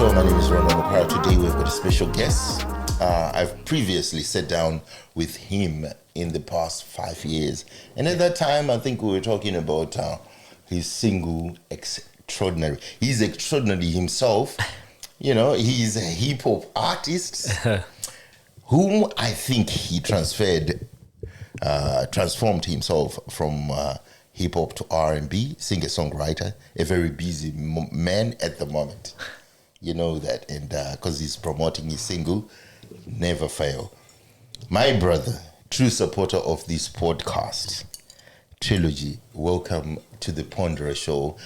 Show. My name is Ronald Opara. Today we've got a special guest. I've previously sat down with him in the past 5 years. And at that time, I think we were talking about his single, Extraordinary. He's extraordinary himself. You know, he's a hip-hop artist whom I think he transformed himself from hip-hop to R&B, singer-songwriter, a very busy man at the moment. You know that, and because he's promoting his single, Never Fail. My brother, true supporter of this podcast, Trilagy, welcome to the Ponderer Show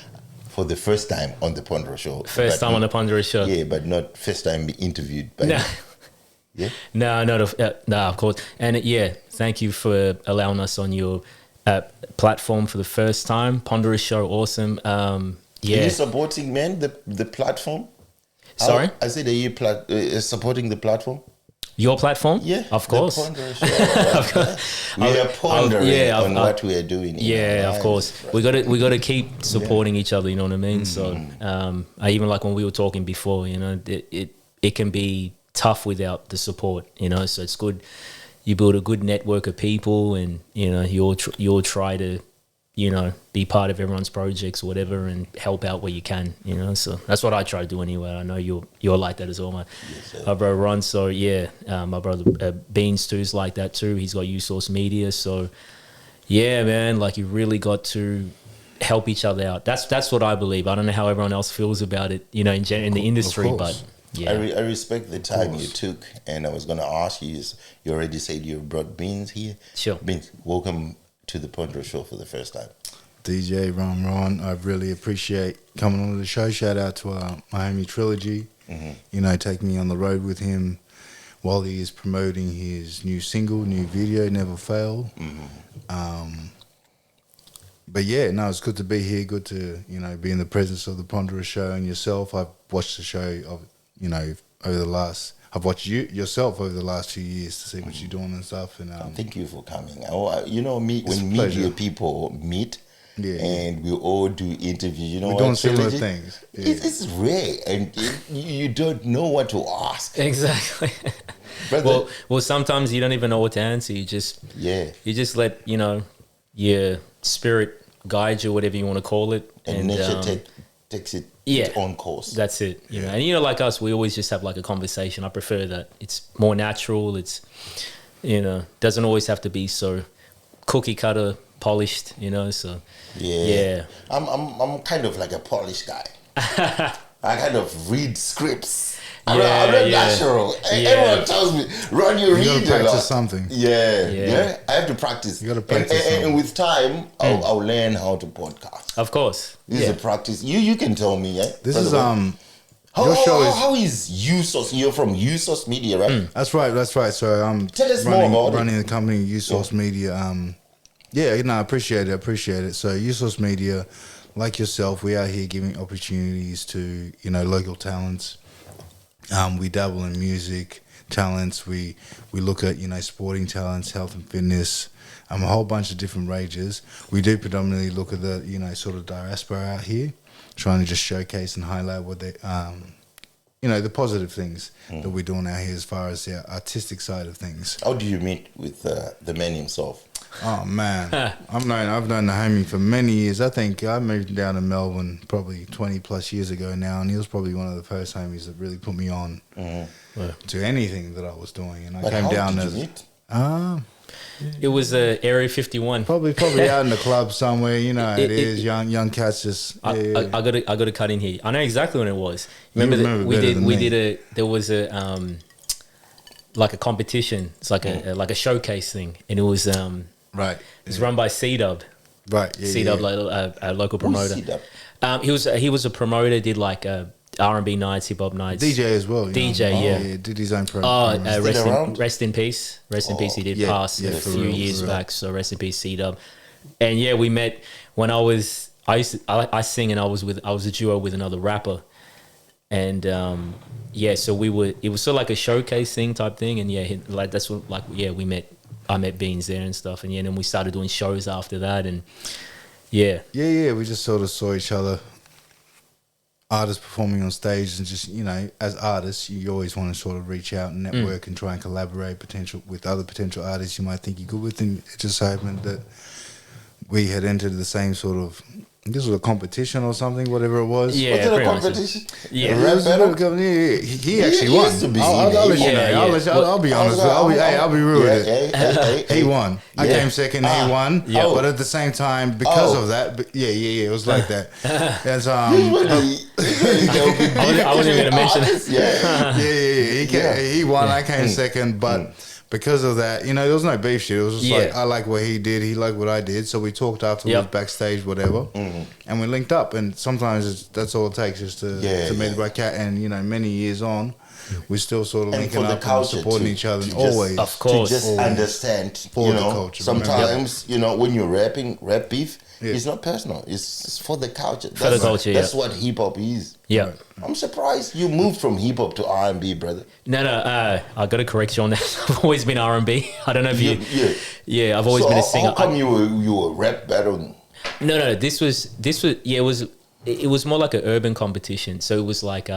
for the first time on the Ponderer Show. First time on the Ponderer Show. Yeah, but not first time interviewed by No. Yeah? No, of course. And thank you for allowing us on your platform for the first time. Ponderer Show, awesome. Are you supporting, man, the platform? Sorry? I said, are you supporting the platform? Your platform? Yeah, of course. The Ponderer Show, right? Of course. We are pondering on what we are doing. Of course. Right? We got to keep supporting each other. You know what I mean? Mm-hmm. So I even like when we were talking before. You know, it can be tough without the support. You know, so it's good. You build a good network of people, and you know you'll try to, you know, be part of everyone's projects or whatever and help out where you can, you know. So that's what I try to do anyway. I know you're like that as well, my brother Ron. So my brother Beans too is like that too. He's got U-Source Media. So yeah, man, like you really got to help each other out. That's what I believe. I don't know how everyone else feels about it, you know, in the industry, but yeah. I respect the time you took, and I was going to ask you, you already said you brought Beans here. Sure. Beans, welcome to the Ponderer Show for the first time. DJ Ron, I really appreciate coming on the show. Shout out to my homie Trilagy. Mm-hmm. You know, taking me on the road with him while he is promoting his new single, new video, Never Fail. Mm-hmm. But yeah, no, it's good to be here. Good to, you know, be in the presence of the Ponderer Show and yourself. I've watched the show, I've watched you yourself over the last 2 years to see what you're doing and stuff. And thank you for coming. You know, when media people meet, and we all do interviews, you know, we're doing similar things. Yeah. It's rare, and you don't know what to ask. Exactly. Well, sometimes you don't even know what to answer. You just let, you know, your spirit guide you, whatever you want to call it, and nature takes it its own course. That's it. You know, and you know, like us, we always just have like a conversation. I prefer that. It's more natural. It's, you know, doesn't always have to be so cookie cutter polished, you know. So yeah. I'm kind of like a polished guy. I kind of read scripts. I'm not natural. Everyone tells me, Ron, you read gotta practice something. Yeah. I have to practice. You got to practice and with time, I'll learn how to podcast. Of course. This is a practice. You can tell me, This is how is U-Source? You're from U-Source Media, right? That's right. So tell us more about running the company U-Source Media. I appreciate it. So U-Source Media, like yourself, we are here giving opportunities to, you know, local talents. We dabble in music talents. We look at, you know, sporting talents, health and fitness, a whole bunch of different ranges. We do predominantly look at the, you know, sort of diaspora out here, trying to just showcase and highlight what they, you know, the positive things that we're doing out here as far as the artistic side of things. How do you meet with the man himself? Oh man, I've known the homie for many years. I think I moved down to Melbourne probably 20 plus years ago now, and he was probably one of the first homies that really put me on to anything that I was doing. And I came down as it was Area 51. Probably out in the club somewhere. You know, it is young cats just. I got to cut in here. I know exactly when it was. Remember there was a like a competition. It's like a showcase thing, and it was right. It's run by C-Dub. Right. Yeah, C-Dub, like a local promoter. He was a promoter. Did like R&B nights, hip hop nights. DJ as well. DJ, did his own program. Rest in peace. Rest in peace. He did pass a few years back. So rest in peace, C-Dub. And yeah, we met when I sing, and I was a duo with another rapper, and so it was sort of like a showcase thing type thing, and we met. I met Beans there and stuff, and then we started doing shows after that, and we just sort of saw each other artists performing on stage, and just, as artists, you always want to sort of reach out and network and try and collaborate with other potential artists you might think you're good with. And it just so happened that we had entered the same sort of, this was a competition or something, whatever it was. Yeah, Was it a pretty much. competition? Yeah. A rap battle? He actually won. used to be I'll let you Yeah, know. yeah. I'll be honest. I'll be real with it. He won. I Yeah. came second. He won. Yeah. But at the same time, because of that, it was like that. That's I wasn't even going to mention it. Yeah. He won. I came second, but because of that, there was no beef shit. It was just Yeah. like, I like what he did, he liked what I did, so we talked afterwards, Yep. backstage, whatever, and we linked up. And sometimes that's all it takes, just to meet by cat. And many years on, we're still sort of And linking for the up and culture supporting to- each other. to just- Always, Of course. To just Always. understand, For the culture, sometimes, when you're rapping, rap beef, Yeah. it's not personal. It's for the culture. For the culture, That's yeah. what hip-hop is. Yeah. I'm surprised you moved from hip-hop to R&B, brother. No, I got to correct you on that. I've always been R&B. I don't know if you. Yeah, I've always So been a singer. how come you were rap battling? No. This was. Yeah, it was more like an urban competition. So it was like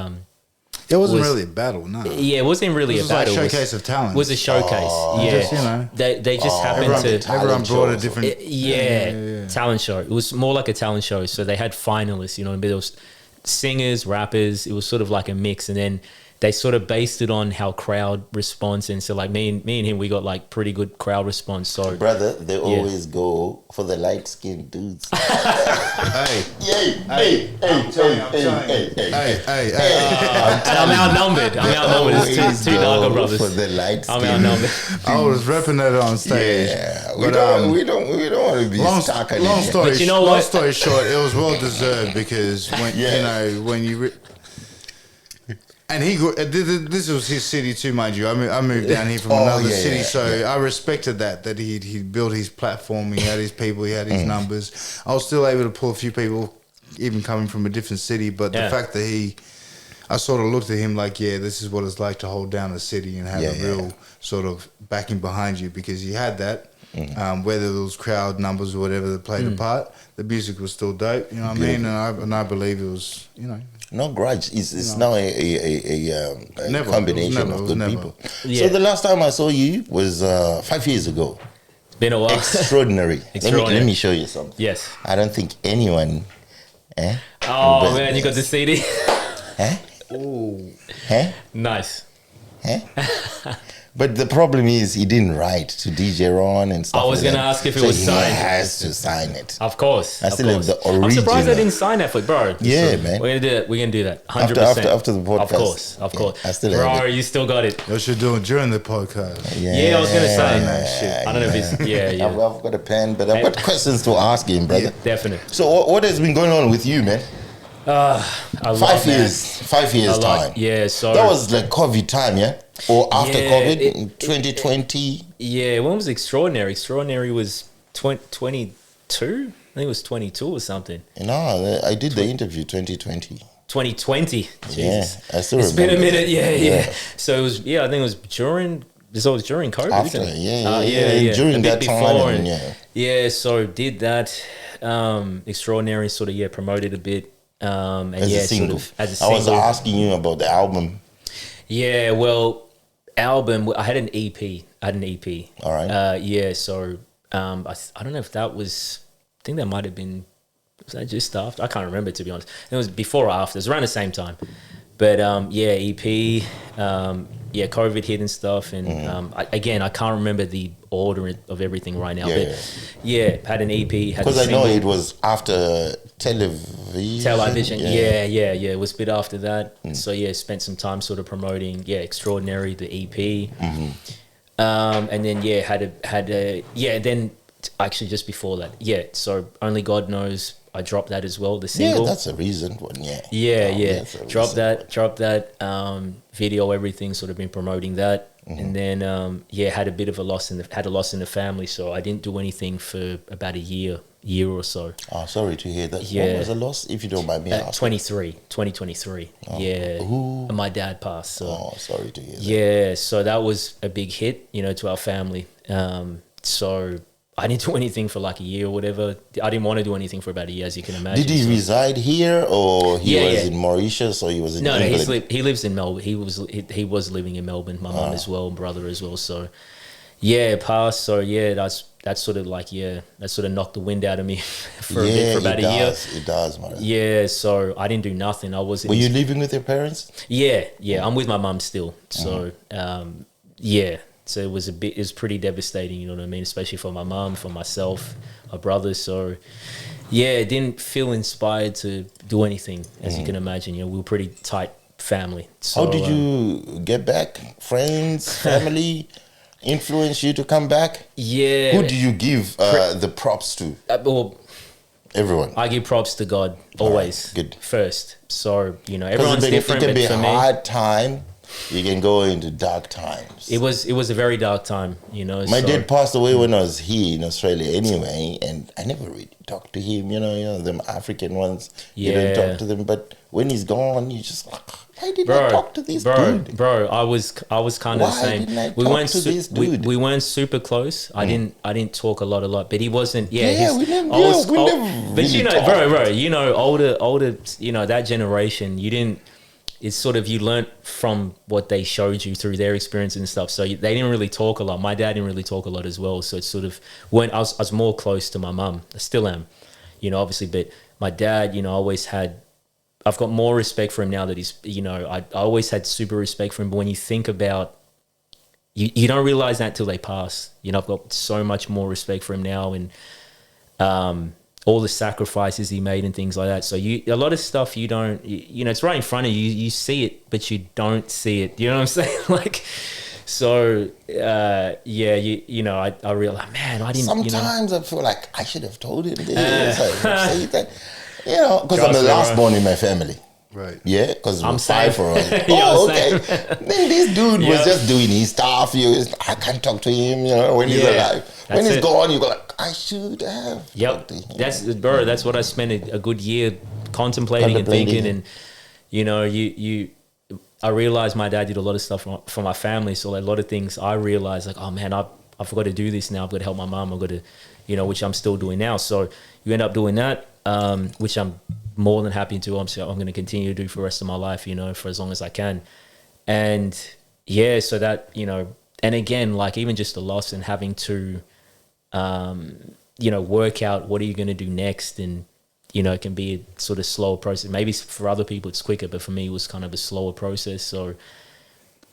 it wasn't was- really a battle, no. Yeah, it wasn't really It a was like battle. a showcase of talent. Was a showcase. Yeah, Just, they just happened everyone, to. everyone brought a shows. different. Yeah, talent show. It was more like a talent show. So they had finalists. There was singers, rappers. It was sort of like a mix, and then they sort of based it on how crowd response. And so like me and him, we got like pretty good crowd response. So Brother, they always go for the light-skinned dudes. Hey, Hey, and I'm outnumbered. There's two Darko brothers. For the light I'm skin. outnumbered. I was repping that on stage. Yeah, we But, don't want to be stuck in long it. story, But you know long what? story short, it was well deserved because when you and he grew, this was his city too, mind you. I moved down here from another city, so I respected that he built his platform. He had his people, he had his numbers. I was still able to pull a few people, even coming from a different city. But the fact that I sort of looked at him like, this is what it's like to hold down a city and have a real sort of backing behind you, because he had that. Whether it was crowd numbers or whatever that played a part, the music was still dope. You know what I mean? And I believe it was, No grudge. It's now a combination of good people. Yeah. So the last time I saw you was 5 years ago. Been a while. Extraordinary. Let me show you something. Yes. I don't think anyone. Oh man, you got the CD. ooh, Nice. But the problem is he didn't write to DJ Ron and stuff. I was like gonna that. ask if it So was signed. He has to sign it. Of course. I of still have course. the I'm surprised original. they didn't sign that for bro. Yeah, So man. We're gonna do that. We're gonna do that. 100%. After the podcast. Of course. Of Yeah, course. I still bro, have it. you still got it. what you doing during the podcast? Yeah, I was gonna say. Yeah, I don't know if it's yeah. I've got a pen, but I've got questions to ask him, brother. Definite. So what has been going on with you, man? I love 5 that. years. 5 years time. Yeah, so That was like COVID time, yeah? Or after Yeah, COVID it- in 2020? yeah, when was Extraordinary? Extraordinary was 22? I think it was 22 or something. No, I did the interview 2020. 2020. Jesus. Yeah, I still It's remember. been a minute. Yeah. Yeah. So it was, I think it was during, so it was during COVID. After, isn't it? yeah. During A bit that time, and- yeah. Yeah, so did that. Extraordinary sort of, promoted a bit. And As a single. Sort of, as a I single. was asking you about the album. Yeah, well, album. I had an EP. All right. So I don't know if that was. I think that might have been. Was that just after? I can't remember, to be honest. It was before or after. It was around the same time. But EP. COVID hit and stuff, and I can't remember the order of everything right now. Yeah. But had an EP. Because I know it was after television. Television, yeah. It was a bit after that. So spent some time sort of promoting, Extraordinary, the EP, and then then actually just before that, so Only God Knows, I dropped that as well, the single. Yeah, that's a recent one, yeah. Yeah. That's a Drop recent that, video, everything, sort of been promoting that. And then, had a bit of a loss in the family. So I didn't do anything for about a year or so. Oh, sorry to hear that. Yeah. What was the loss, if you don't mind me asking? 2023. Who? My dad passed. So. Oh, sorry to hear that. Yeah, so that was a big hit, to our family. So I didn't do anything for like a year or whatever. I didn't want to do anything for about a year, as you can imagine. Did he reside here, or he was yeah. in Mauritius, or he was in No, England? he lives in Melbourne. He was living in Melbourne. My mum as well, and brother as well. So yeah, passed. So yeah, that's sort of like that sort of knocked the wind out of me for a bit for about a year. It does, man. Yeah, so I didn't do nothing. I wasn't. Were you living with your parents? Yeah. I'm with my mum still. So yeah. So it was pretty devastating, you know what I mean? Especially for my mum, for myself, my brother. So yeah, didn't feel inspired to do anything, as you can imagine. You know, we were a pretty tight family. So, How did you get back? Friends, family influence you to come back? Yeah. Who do you give the props to? Well, Everyone. I give props to God always. Right, good. First. So, you know, 'Cause everyone's different. It can But be for a me, hard time. You can go into dark times. it was a very dark time, you know. My so, dad passed away when I was here in Australia anyway, and I never really talked to him, you know, them African ones. You don't Yeah. talk to them, but when he's gone, you just like, why didn't I talk to this dude? Bro, I was kind of the Why same. didn't I We talk weren't to this dude? we weren't super close. I didn't talk a lot, but he wasn't. Yeah, Yeah, we never- we never But really you know, talked. bro, you know, older, you know, that generation, you didn't. It's sort of you learnt from what they showed you through their experience and stuff. So they didn't really talk a lot. My dad didn't really talk a lot as well. So it's sort of when I was more close to my mum. I still am, you know, obviously. But my dad, you know, I've got more respect for him now that he's, you know, I always had super respect for him. But when you think about, you don't realize that till they pass. You know, I've got so much more respect for him now, and all the sacrifices he made and things like that. So a lot of stuff you don't, you know, it's right in front of you. You see it, but you don't see it. You know what I'm saying? Like, so yeah, you know, I realize, man, I didn't. Sometimes I feel like I should have told him this. Say that. You know, because I'm Trust the me, last bro. born in my family. Right. Yeah, because I'm we're five same. for us. Yeah, Oh, I'm okay. Then this dude was Yeah. just doing his stuff. I can't talk to him, you know, when he's Yeah, alive. When that's he's it. gone, you go like, I should have talked Yep, to him. that's what I spent a good year contemplating and thinking, and you know, I realized my dad did a lot of stuff for my family, so like a lot of things I realized, like, oh man, I forgot to do this now. I've got to help my mom. I've got to, you know, which I'm still doing now. So you end up doing that, which I'm more than happy to. I'm going to continue to do for the rest of my life, you know, for as long as I can. And yeah, so that, you know, and again, like even just the loss and having to, you know, work out what are you going to do next, and you know, it can be a sort of slower process. Maybe for other people it's quicker, but for me it was kind of a slower process. So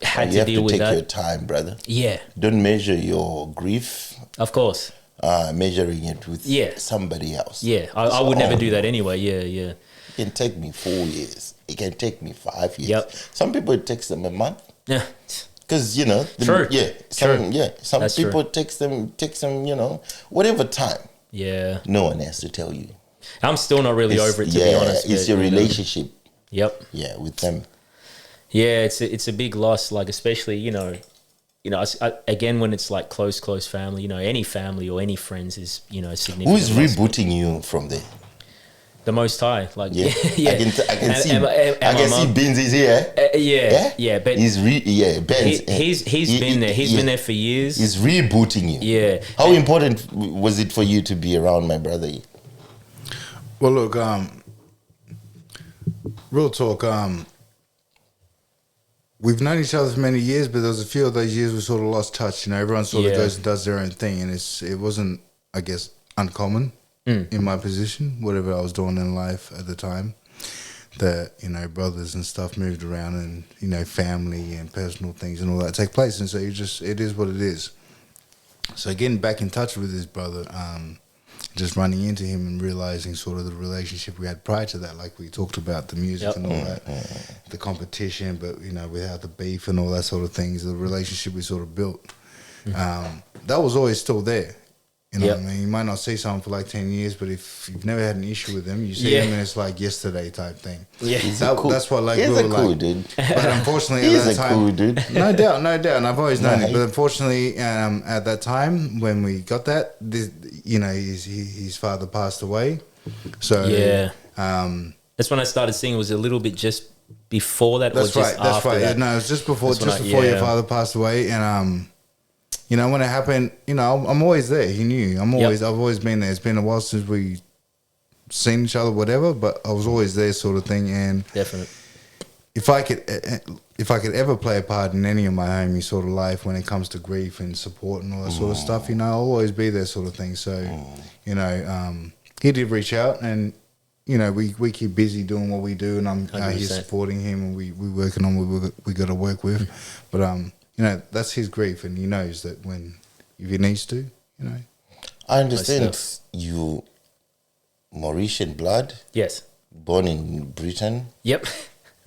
had You to deal have to with take that. your time, brother. Yeah, Don't measure your grief, of course. measuring it with Yeah. somebody else. Yeah, I would never So, do that anyway. Yeah. It can take me 4 years. It can take me 5 years. Yep. Some people, it takes them a month. Yeah. Because, you know, True. some That's people true. takes them, you know, whatever time. Yeah. No one has to tell you. I'm still not really over it, to be honest. It's but, your you know, relationship. Yep. Yeah, with them. Yeah, it's a big loss. Like especially, you know, again when it's like close family, you know, any family or any friends is, you know, significant. Who is loss. rebooting you from there? The Most High, like Yeah, yeah. I can see. And I my can see mum. Benz is here. Yeah, but Benz. he's been there. He's been there for years. He's rebooting you. Yeah. How important was it for you to be around my brother? Well, look, real talk. We've known each other for many years, but there was a few of those years we sort of lost touch. You know, everyone sort of Yeah. goes and does their own thing, and it wasn't, I guess, uncommon in my position, whatever I was doing in life at the time. That, you know, brothers and stuff moved around, and you know, family and personal things and all that take place, and so it is what it is. So getting back in touch with his brother, just running into him and realizing sort of the relationship we had prior to that, like we talked about the music Yep. and all that, the competition, but you know, without the beef and all that sort of things, the relationship we sort of built, that was always still there. You know Yep. what I mean? You might not see someone for like 10 years, but if you've never had an issue with them, you see Yeah. them and it's like yesterday type thing. Yeah. That's what like He's we a were cool like. dude. But unfortunately, He's at a that time, cool dude. no doubt, and I've always known Nah, it. But unfortunately, at that time when we got that, you know, his father passed away. So Yeah. um, That's when I started seeing it was a little bit just before that, that's or just right. That's after right. that. No, it was just before That's when your yeah. father passed away, and you know, when it happened, you know, I'm always there. He knew. I've always been there. It's been a while since we seen each other, whatever, but I was always there, sort of thing. And Definitely. if I could ever play a part in any of my homie sort of life when it comes to grief and support and all that sort of stuff, you know, I'll always be there, sort of thing. So, you know, he did reach out, and you know, we keep busy doing what we do, and I'm out here 100%. supporting him, and we working on what we got to work with. But you know, that's his grief, and he knows that if he needs to, you know. I understand you Mauritian blood, Yes. born in Britain, Yep.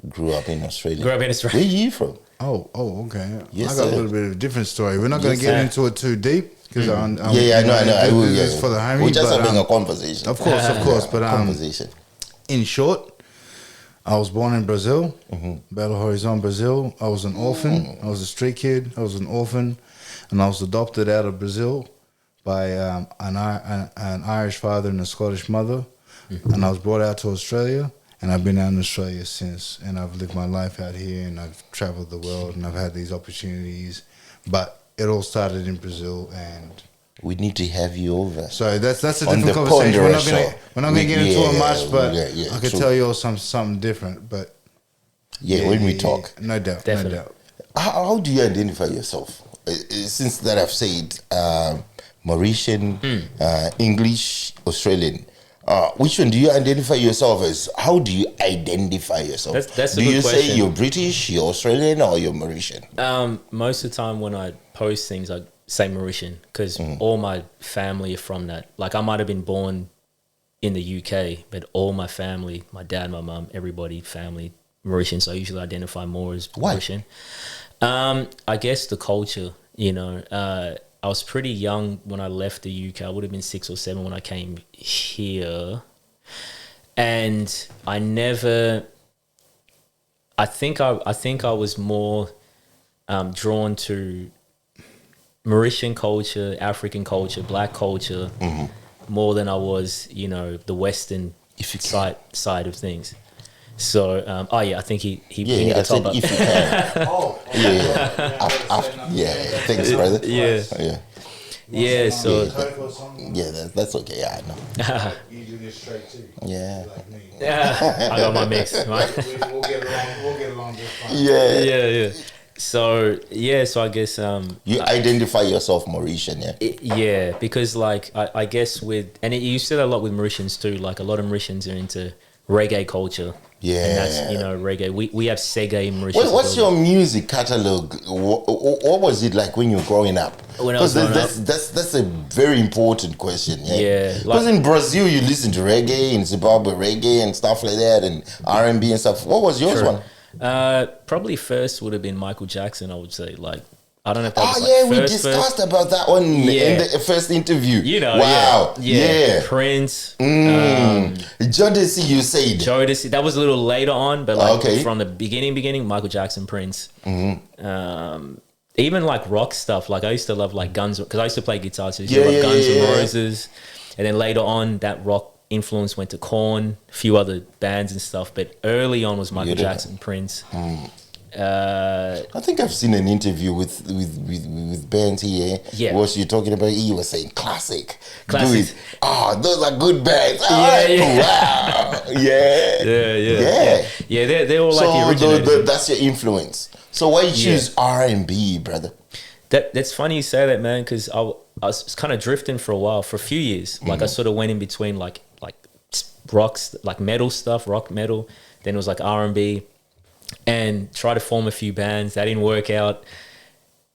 grew up in Australia. Grew up in Australia. Where are you from? Oh, okay. Yes, I got sir. a little bit of a different story. We're not going Yes, to get sir. into it too deep because I know. I will. This is Yeah, for the homie. we're just but, having a conversation. of course. But Conversation. in short, I was born in Brazil, Belo Horizonte, Brazil. I was an orphan. I was a street kid. I was an orphan, and I was adopted out of Brazil by an Irish father and a Scottish mother, and I was brought out to Australia. And I've been out in Australia since, and I've lived my life out here, and I've traveled the world, and I've had these opportunities. But it all started in Brazil, and We need to have you over. so that's a On different the conversation. We're not Ponderer gonna show. we're not gonna get into it much, but yeah, I could true. tell you all something different. But When we talk. no doubt, Definitely. no doubt. How do you identify yourself? Since that I've said Mauritian, English, Australian. Which one do you identify yourself as? How do you identify yourself? That's a do good you say question. you're British, you're Australian, or you're Mauritian? Most of the time when I post things, I say Mauritian because all my family are from that. Like I might have been born in the UK, but all my family, my dad, my mum, everybody, family, Mauritian. So I usually identify more as Why? Mauritian. I guess the culture, you know, I was pretty young when I left the UK. I would have been 6 or 7 when I came here. And I think I was more drawn to Mauritian culture, African culture, black culture, more than I was, you know, the Western If you can. side of things. So, I think he Yeah, need I to said top up. if you can. Yeah, thanks, brother. Yeah. Yeah. Yeah, so That's okay. Yeah, I know. You do this straight too. Yeah. Like me. I got my mix. Right? We'll get along. We'll get along just fine. Yeah. Yeah. So I guess You identify yourself Mauritian, yeah? yeah, because like I guess you see that a lot with Mauritians too. Like a lot of Mauritians are into reggae culture. Yeah. And that's, you know, reggae. We have Sega in Mauritius. What's your music catalog? What was it like when you were growing up? When I was Because growing up? that's a very important question. Yeah, Because in Brazil you listen to reggae, in Zimbabwe reggae and stuff like that, and R&B and stuff. What was yours one? Probably first would have been Michael Jackson. I would say, like, I don't know if that Oh was yeah, like we first. discussed about that one in the first interview. You know, wow, yeah. Prince, Jodeci, you said. Jodeci. That was a little later on, but like Okay. from the beginning, Michael Jackson, Prince. Even like rock stuff. Like I used to love like Guns, because I used to play guitar, so I used to love Guns N' Roses. And then later on, that rock influence went to Korn, a few other bands and stuff. But early on was Michael Jackson, Prince. I think I've seen an interview with bands here. Yeah. What you're talking about? He was saying classic. Classics. Good. Oh, those are good bands. Yeah, Wow. Yeah. Yeah, they're all like the So originators. that's your influence. So why you choose R&B, brother? That's funny you say that, man, because I was kind of drifting for a while, for a few years. Like I sort of went in between like rocks, like metal stuff, rock metal. Then it was like R&B, and tried to form a few bands. That didn't work out.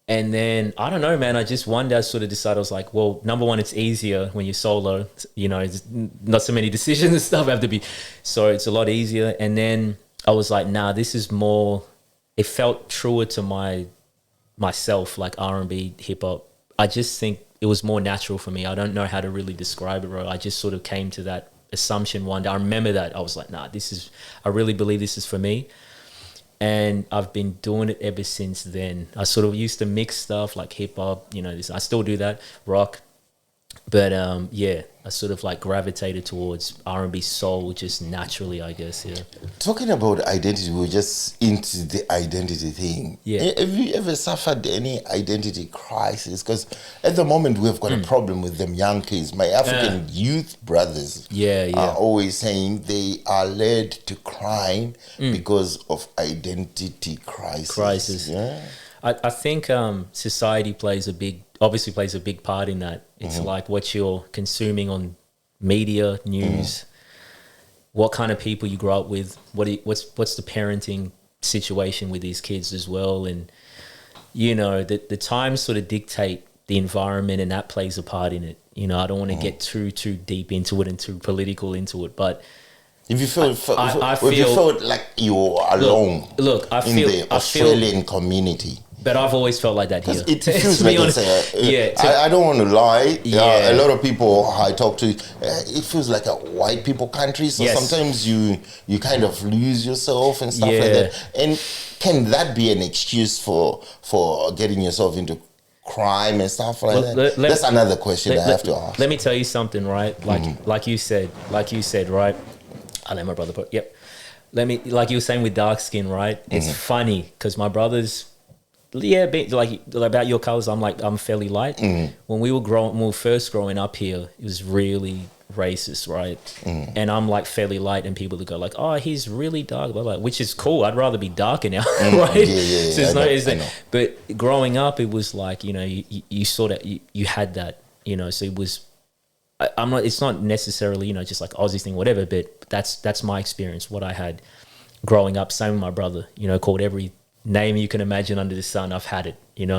And then I don't know, man. I just one day I sort of decided, I was like, well, number one, it's easier when you're solo. You know, it's not so many decisions and stuff have to be, so it's a lot easier. And then I was like, nah, this is more. It felt truer to myself, like R&B, hip hop. I just think it was more natural for me. I don't know how to really describe it, bro. I just sort of came to that assumption one day. I remember that I was like, nah, I really believe this is for me. And I've been doing it ever since then. I sort of used to mix stuff like hip hop, you know, I still do that, rock. But yeah, I sort of like gravitated towards R&B soul just naturally, I guess. Yeah. Talking about identity, we're just into the identity thing. Yeah. Have you ever suffered any identity crisis? Because at the moment we've got a problem with them young kids. My African youth brothers are always saying they are led to crime because of identity crisis. Yeah. I think society obviously plays a big part in that. It's like what you're consuming on media, news, what kind of people you grow up with, what's the parenting situation with these kids as well, and you know the times sort of dictate the environment, and that plays a part in it. You know, I don't want to get too deep into it and too political into it, but if you feel, if you feel like you're alone, look, in the Australian community. But I've always felt like that here. It feels like I don't want to lie. A lot of people I talk to, it feels like a white people country. So sometimes you kind of lose yourself and stuff like that. And can that be an excuse for getting yourself into crime and stuff like that? That's another question I have to ask. Let me tell you something, right? Like you said, right? I'll let my brother put. Yep. Like you were saying with dark skin, right? It's funny because my brothers. Yeah, like about your colors, I'm fairly light. When we were first growing up here, it was really racist, right? And I'm like fairly light, and people would go like, "Oh, he's really dark," blah, blah, which is cool. I'd rather be darker now, right? So but growing up, it was like you sort of you had that, So it was. I'm not. It's not necessarily just like Aussie thing, whatever. But that's my experience. What I had growing up. Same with my brother. Called every name you can imagine under the sun, I've had it,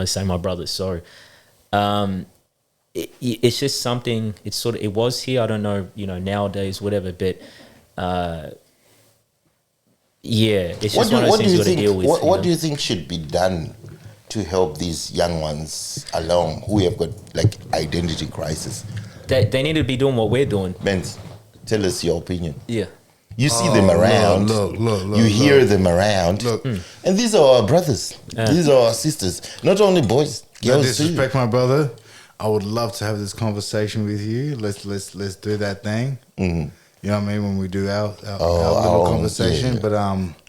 same my brother. So it's just something, it was here, I don't know, nowadays, whatever, but it's just one of those things you got to deal with. What do you think should be done to help these young ones along who have got like identity crisis? They need to be doing what we're doing. Benz, tell us your opinion. Yeah. You see them around. Look, you hear them around. And these are our brothers. These are our sisters. Not only boys, girls too. Disrespect my brother. I would love to have this conversation with you. Let's do that thing. You know what I mean? When we do our little conversation. But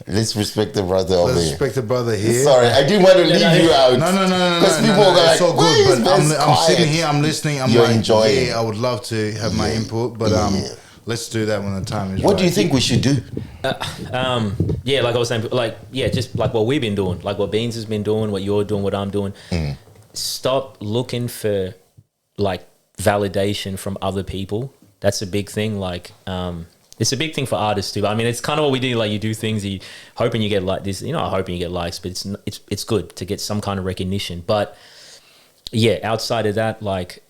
let's respect the brother over here. Let's respect the brother here. Sorry, I didn't want to leave you out. No. Because people are like, it's all good. But I'm sitting here, I'm listening. You're enjoying. I would love to have my input, but let's do that when the time is right. What do you think we should do? Like I was saying, just like what we've been doing, like what Beans has been doing, what you're doing, what I'm doing. Stop looking for like validation from other people. That's a big thing. Like, it's a big thing for artists too. I mean, it's kind of what we do. Like, you do things, you hoping you get like this. Hoping you get likes, but it's good to get some kind of recognition. But outside of that, like.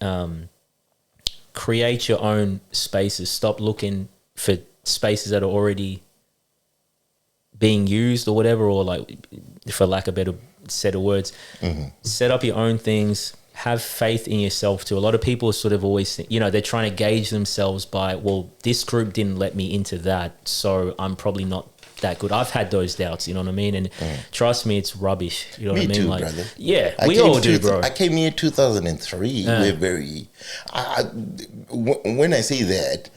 Create your own spaces. Stop looking for spaces that are already being used or whatever, or like, for lack of a better set of words, set up your own things. Have faith in yourself too. A lot of people sort of always think, they're trying to gauge themselves by, well, this group didn't let me into that, so I'm probably not that good. I've had those doubts, you know what I mean? And trust me, it's rubbish. You know what I mean? Too, like, brother. Yeah, we all do, bro. I came here 2003. We're very. When I say that,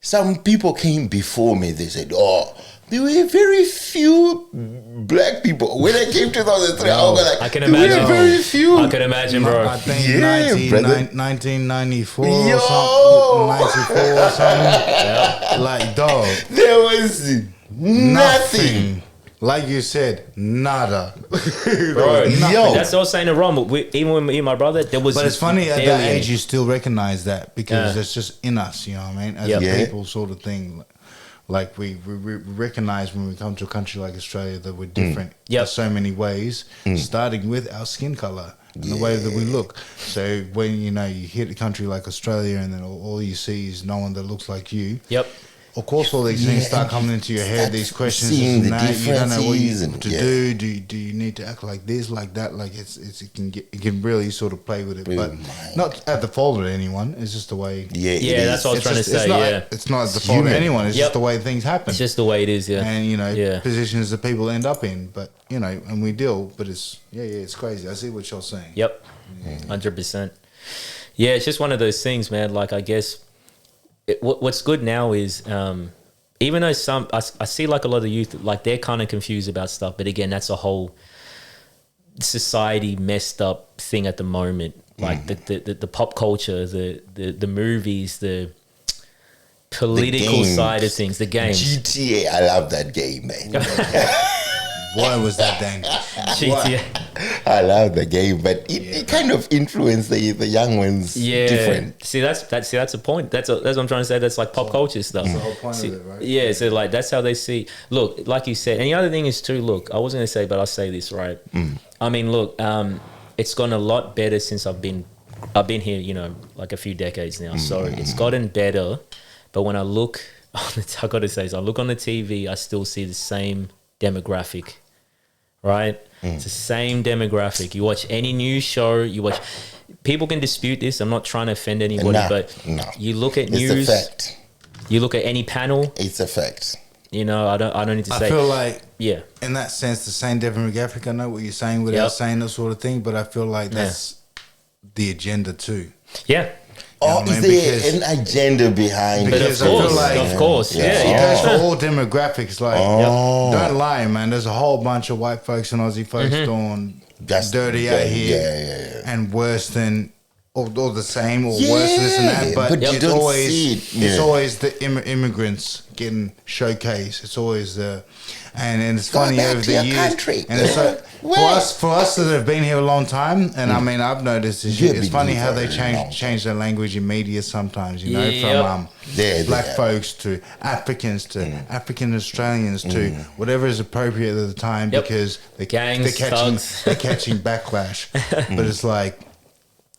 some people came before me. They said, "Oh, there were very few black people." When I came 2003, I was like, I can imagine. There were very few. I can imagine, bro. I think 1994 Yo. or something. 94 or something. Like, dog. There was nothing. Like you said, nada. Bro, that's all saying it wrong. Even with me and my brother, there was. But it's funny at that age you still recognize that because it's just in us. You know what I mean? As a people, sort of thing. Like we recognize when we come to a country like Australia that we're different in so many ways, starting with our skin color and the way that we look. So when you hit a country like Australia and then all you see is no one that looks like you. Yep. Of course, all these things start coming into your head. These questions, seeing the you don't know what differences to do. Do you need to act like this, like that? Like it can really sort of play with it, but not at the fault of anyone. It's just the way. Yeah, that's what I was trying to say. It's not at the fault of anyone. It's just the way things happen. It's just the way it is. Yeah, and positions that people end up in, but and we deal. But it's it's crazy. I see what you're saying. Yep, 100%. Yeah, it's just one of those things, man. Like, I guess what's good now is, even though I see like a lot of the youth, like they're kind of confused about stuff. But again, that's a whole society messed up thing at the moment. Like the pop culture, the movies, the political side of things, the games. GTA, I love that game, man. Boy, was that dangerous. GTA. I love the game, but it kind of influenced the young ones different. See, that's a point. That's what I'm trying to say. That's like pop culture stuff. That's the whole point of it, right? Yeah, so like that's how they see. Look, like you said, and the other thing is too. Look, I wasn't gonna say, but I'll say this, right? I mean, look, it's gotten a lot better since I've been here, you know, like a few decades now. So it's gotten better. But when I look, I got to say, so I look on the TV, I still see the same demographic, right? It's the same demographic. You watch any news show, you watch. People can dispute this. I'm not trying to offend anybody, but you look at news. It's a fact. You look at any panel. It's a fact. You know, I don't need to say. I feel like, yeah, in that sense, the same demographic. I know what you're saying without saying that sort of thing, but I feel like that's the agenda too. Yeah. Oh, is there an agenda behind it? Because of I course, feel like, of course, yeah. It goes for all demographics. Like, don't lie, man. There's a whole bunch of white folks and Aussie folks doing dirty out here, and worse than, or the same, or worse than this and that. But you it's don't always see it. it's always the immigrants getting showcased. It's always the. And it's funny over the years. Country. And it's like, for us that have been here a long time, and I mean, I've noticed this. It's funny how they change their language in media sometimes. You know, from black folks to Africans to African Australians to whatever is appropriate at the time because they're catching backlash. But it's like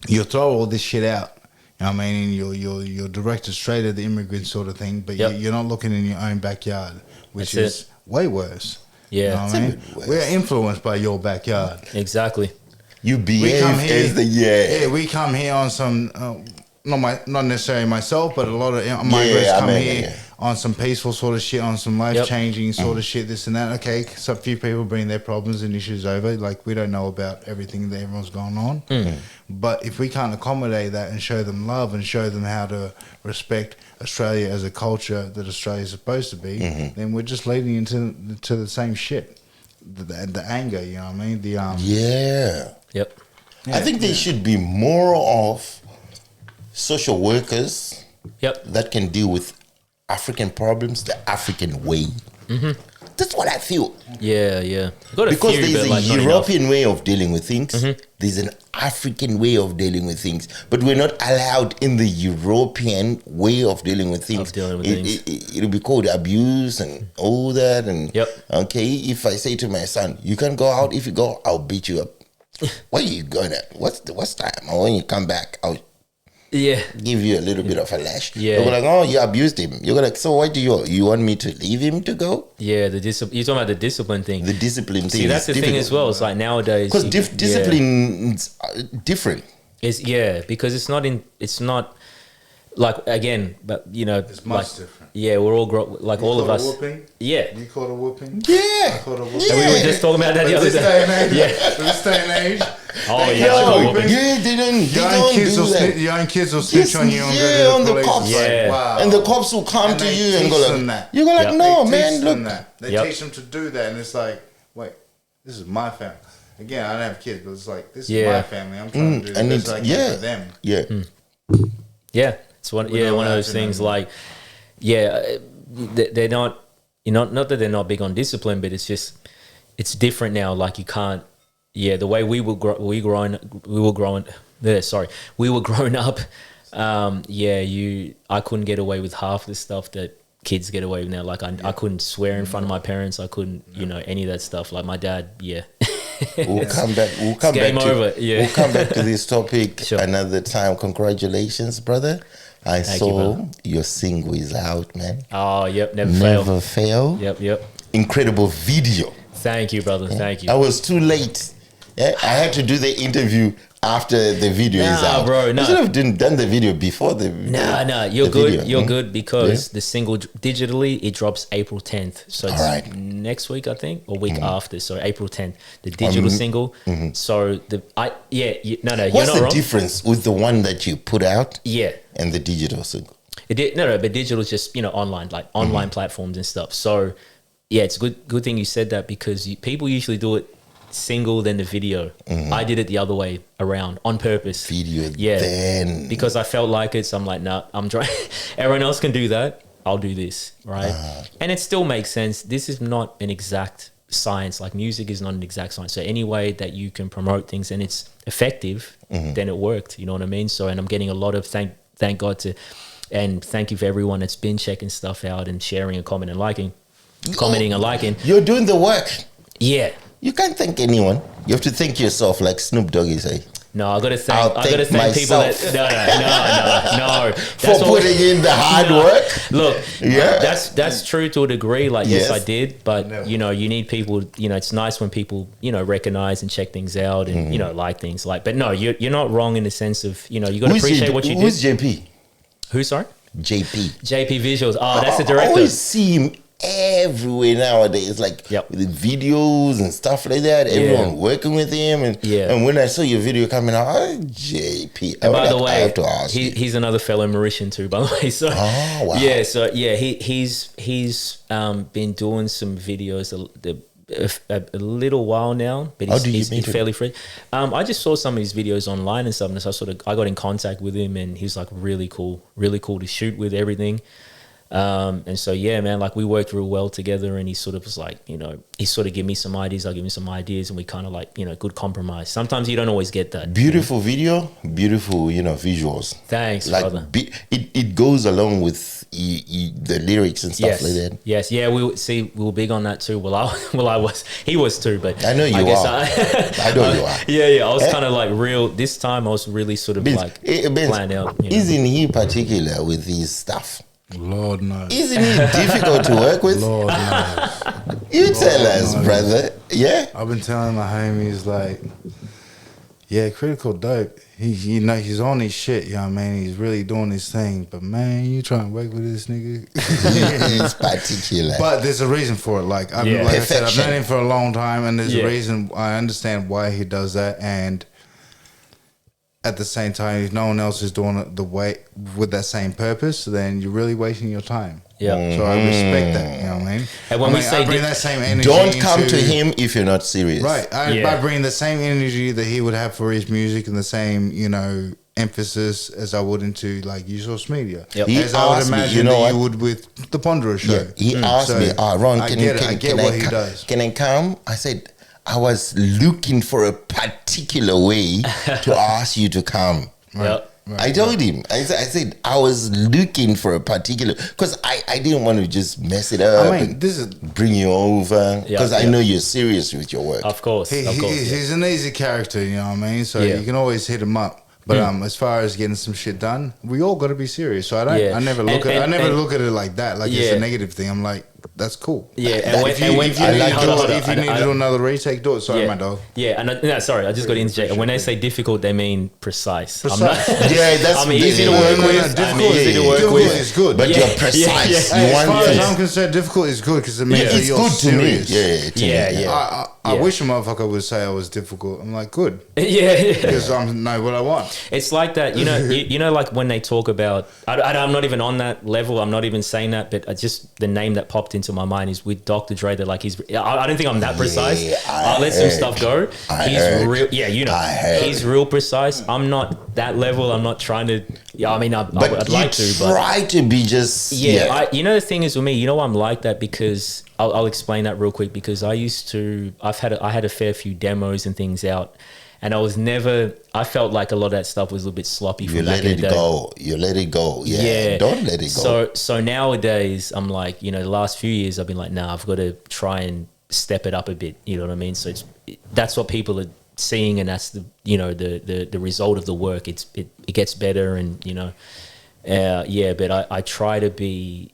you throw all this shit out. You know what I mean, and you're directed straight at the immigrant sort of thing, but you're not looking in your own backyard, which is way worse. Yeah, you know what I mean? We're influenced by your backyard. Exactly. You behave as the we come here on some not necessarily myself, but a lot of migrants come here on some peaceful sort of shit, on some life changing sort of shit, this and that. Okay, so a few people bring their problems and issues over. Like, we don't know about everything that everyone's going on, but if we can't accommodate that and show them love and show them how to respect Australia as a culture that Australia is supposed to be, then we're just leading into the same shit. The anger, you know what I mean? I think there should be more of social workers that can deal with African problems the African way. That's what I feel. Yeah. Because there's a European way of dealing with things. There's an African way of dealing with things. But we're not allowed in the European way of dealing with things. It'll be called abuse and all that. And okay, if I say to my son, you can go out. If you go, I'll beat you up. Where are you going at? What's time? Or when you come back, I'll give you a little bit of a lash. You're like, oh, you abused him. You're like, so what do you want me to leave him to go? Yeah, you're talking about the discipline thing. The discipline thing. See, that's the thing as well. It's like nowadays because discipline's different. It's because it's not like, again, but you know, it's much different. Yeah, we're all all of us. Whooping? Yeah, you caught a whooping. Yeah, I caught a whooping. And we were just talking about that the other day. This day and age. Oh yeah, they don't do that. Your own kids will snitch on you on the cops. Wow. And the cops will come to you and go like, you go like, no, man, look. They teach them to do that, and it's like, wait, this is my family. Again, I don't have kids, but it's like, this is my family. I'm trying to do this for them. Yeah, it's one of those things. Like, they're not. Not that they're not big on discipline, but it's just it's different now. Like, you can't. Yeah, the way we were growing up. I couldn't get away with half the stuff that kids get away with now. Like, I couldn't swear in front of my parents. I couldn't, any of that stuff. Like, my dad, We'll come back. We'll come back to this topic another time. Congratulations, brother. I saw your single is out, man. Oh, yep, never fail. Yep. Incredible video. Thank you, brother. Thank you. I was too late Yeah, I had to do the interview after the video is Nah, out. bro, no. I should have done the video before the. No, you're the good. video. You're good because the single digitally it drops April 10th. So it's Alright. next week, I think, or week after. So April 10th, the digital single. So you're What's not the wrong. difference with the one that you put out Yeah, and the digital single? but digital is just online, like online platforms and stuff. So yeah, it's good thing you said that because people usually do it single then the video. I did it the other way around on purpose. Video, Yeah, then because I felt like it. So I'm like, nah, I'm trying. Everyone else can do that. I'll do this, right? And it still makes sense. This is not an exact science. Like music is not an exact science. So any way that you can promote things and it's effective, then it worked. You know what I mean? So, and I'm getting a lot of thank God to, and thank you for everyone that's been checking stuff out and sharing and commenting and liking. you're doing the work. Yeah. You can't thank anyone. You have to thank yourself, like Snoop Doggy say. No, I gotta I'll thank people myself. that no. For putting in the hard work. Look, Yeah. that's true to a degree. Like, yes, Yes. I did, but Never. you need people. It's nice when people recognize and check things out and like things like. But no, you're not wrong in the sense of you got to appreciate what you Who's did. JP? Who? Sorry, JP. JP Visuals. Oh, that's the I director. always see him everywhere nowadays, like Yep. with the videos and stuff like that. Everyone working with him, and when I saw your video coming out, JP. And by the I way, have to ask you. he's another fellow Mauritian too, by the way. So Oh, wow. yeah, so yeah, he's been doing some videos a little while now, but How do you he's meet him? fairly fresh. I just saw some of his videos online and stuff, and so I got in contact with him, and he's like really cool to shoot with everything. And so yeah, man, like we worked real well together, and he sort of was like, he sort of give me some ideas, I give him some ideas, and we kind of like, good compromise. Sometimes you don't always get that. Beautiful video, beautiful, visuals. Thanks, Like brother. it goes along with the lyrics and stuff like that. Yes, yeah, we were big on that too. He was too, but I know you guess are. I know you are. Yeah, I was kind of like this time I was really sort of like planned out. Isn't he particular with his stuff? Lord knows. Isn't he difficult to work with? Lord knows. You tell us, knows. brother. Yeah. I've been telling my homies like, yeah, Critical dope. He's on his shit. You know what I mean? He's really doing his thing. But man, you trying to work with this nigga? He's particular. But there's a reason for it. Like I said, I've Perfection. known him for a long time, and there's Yeah. a reason. I understand why he does that, and at the same time, if no one else is doing it the way with that same purpose, then you're really wasting your time. Yeah. So I respect that. You know what I mean? And when we say I bring di- that same energy. Don't come into- to him if you're not serious. Right. I Yeah. bring the same energy that he would have for his music and the same, emphasis as I would into like social media. Yep. He As I would asked me, imagine you know that you what? would with the Ponderer show. Yeah. He asked So, me, Ron, I can get it. can, I get can what I he co- does. Can I come? I said, I was looking for a particular way to ask you to come. Yep. I told him. I said I was looking for a particular because I didn't want to just mess it up. I mean, and this is bring you over because I yeah. know you're serious with your work. Of course. Yeah. he's an easy character, you know what I mean? So Yeah. you can always hit him up. But as far as getting some shit done, we all got to be serious. So I never look look at it like that, like it's Yeah. a negative thing. I'm like, that's cool. Yeah, If you need to I- do another retake, do it. Sorry, yeah. my dog. Yeah, and sorry, I just got to interject. And when they say difficult, they mean precise. I'm not, Yeah, that's I'm easy to yeah, work no, no, with. no, I'm difficult- easy to yeah, work difficult with. is good. But Yeah, you're precise. yeah, You Hey, want as far as things. I'm concerned, difficult is good because it means that It's you're good to me. serious. Yeah, to me, Yeah, yeah. I Yeah. wish a motherfucker would say I was difficult. I'm like, good, yeah. because I know what I want. It's like that, you know, like when they talk about, I'm not even on that level. I'm not even saying that, but just the name that popped into my mind is with Dr. Dre. That like I don't think I'm that precise. I'll let some heard. stuff go. He's heard. real, yeah, I heard. he's real precise. I'm not that level. I'm not trying to. Yeah, I mean, I'd But like to, you but try to be just yeah, the thing is with me, why I'm like that because I'll explain that real quick because I had a fair few demos and things out, and I felt like a lot of that stuff was a little bit sloppy You from back let in it the day. go. You let it go. Yeah. Don't let it go. So nowadays I'm like, the last few years I've been like, nah, I've got to try and step it up a bit. You know what I mean? So that's what people are seeing, and that's the result of the work. It gets better, and but I try to be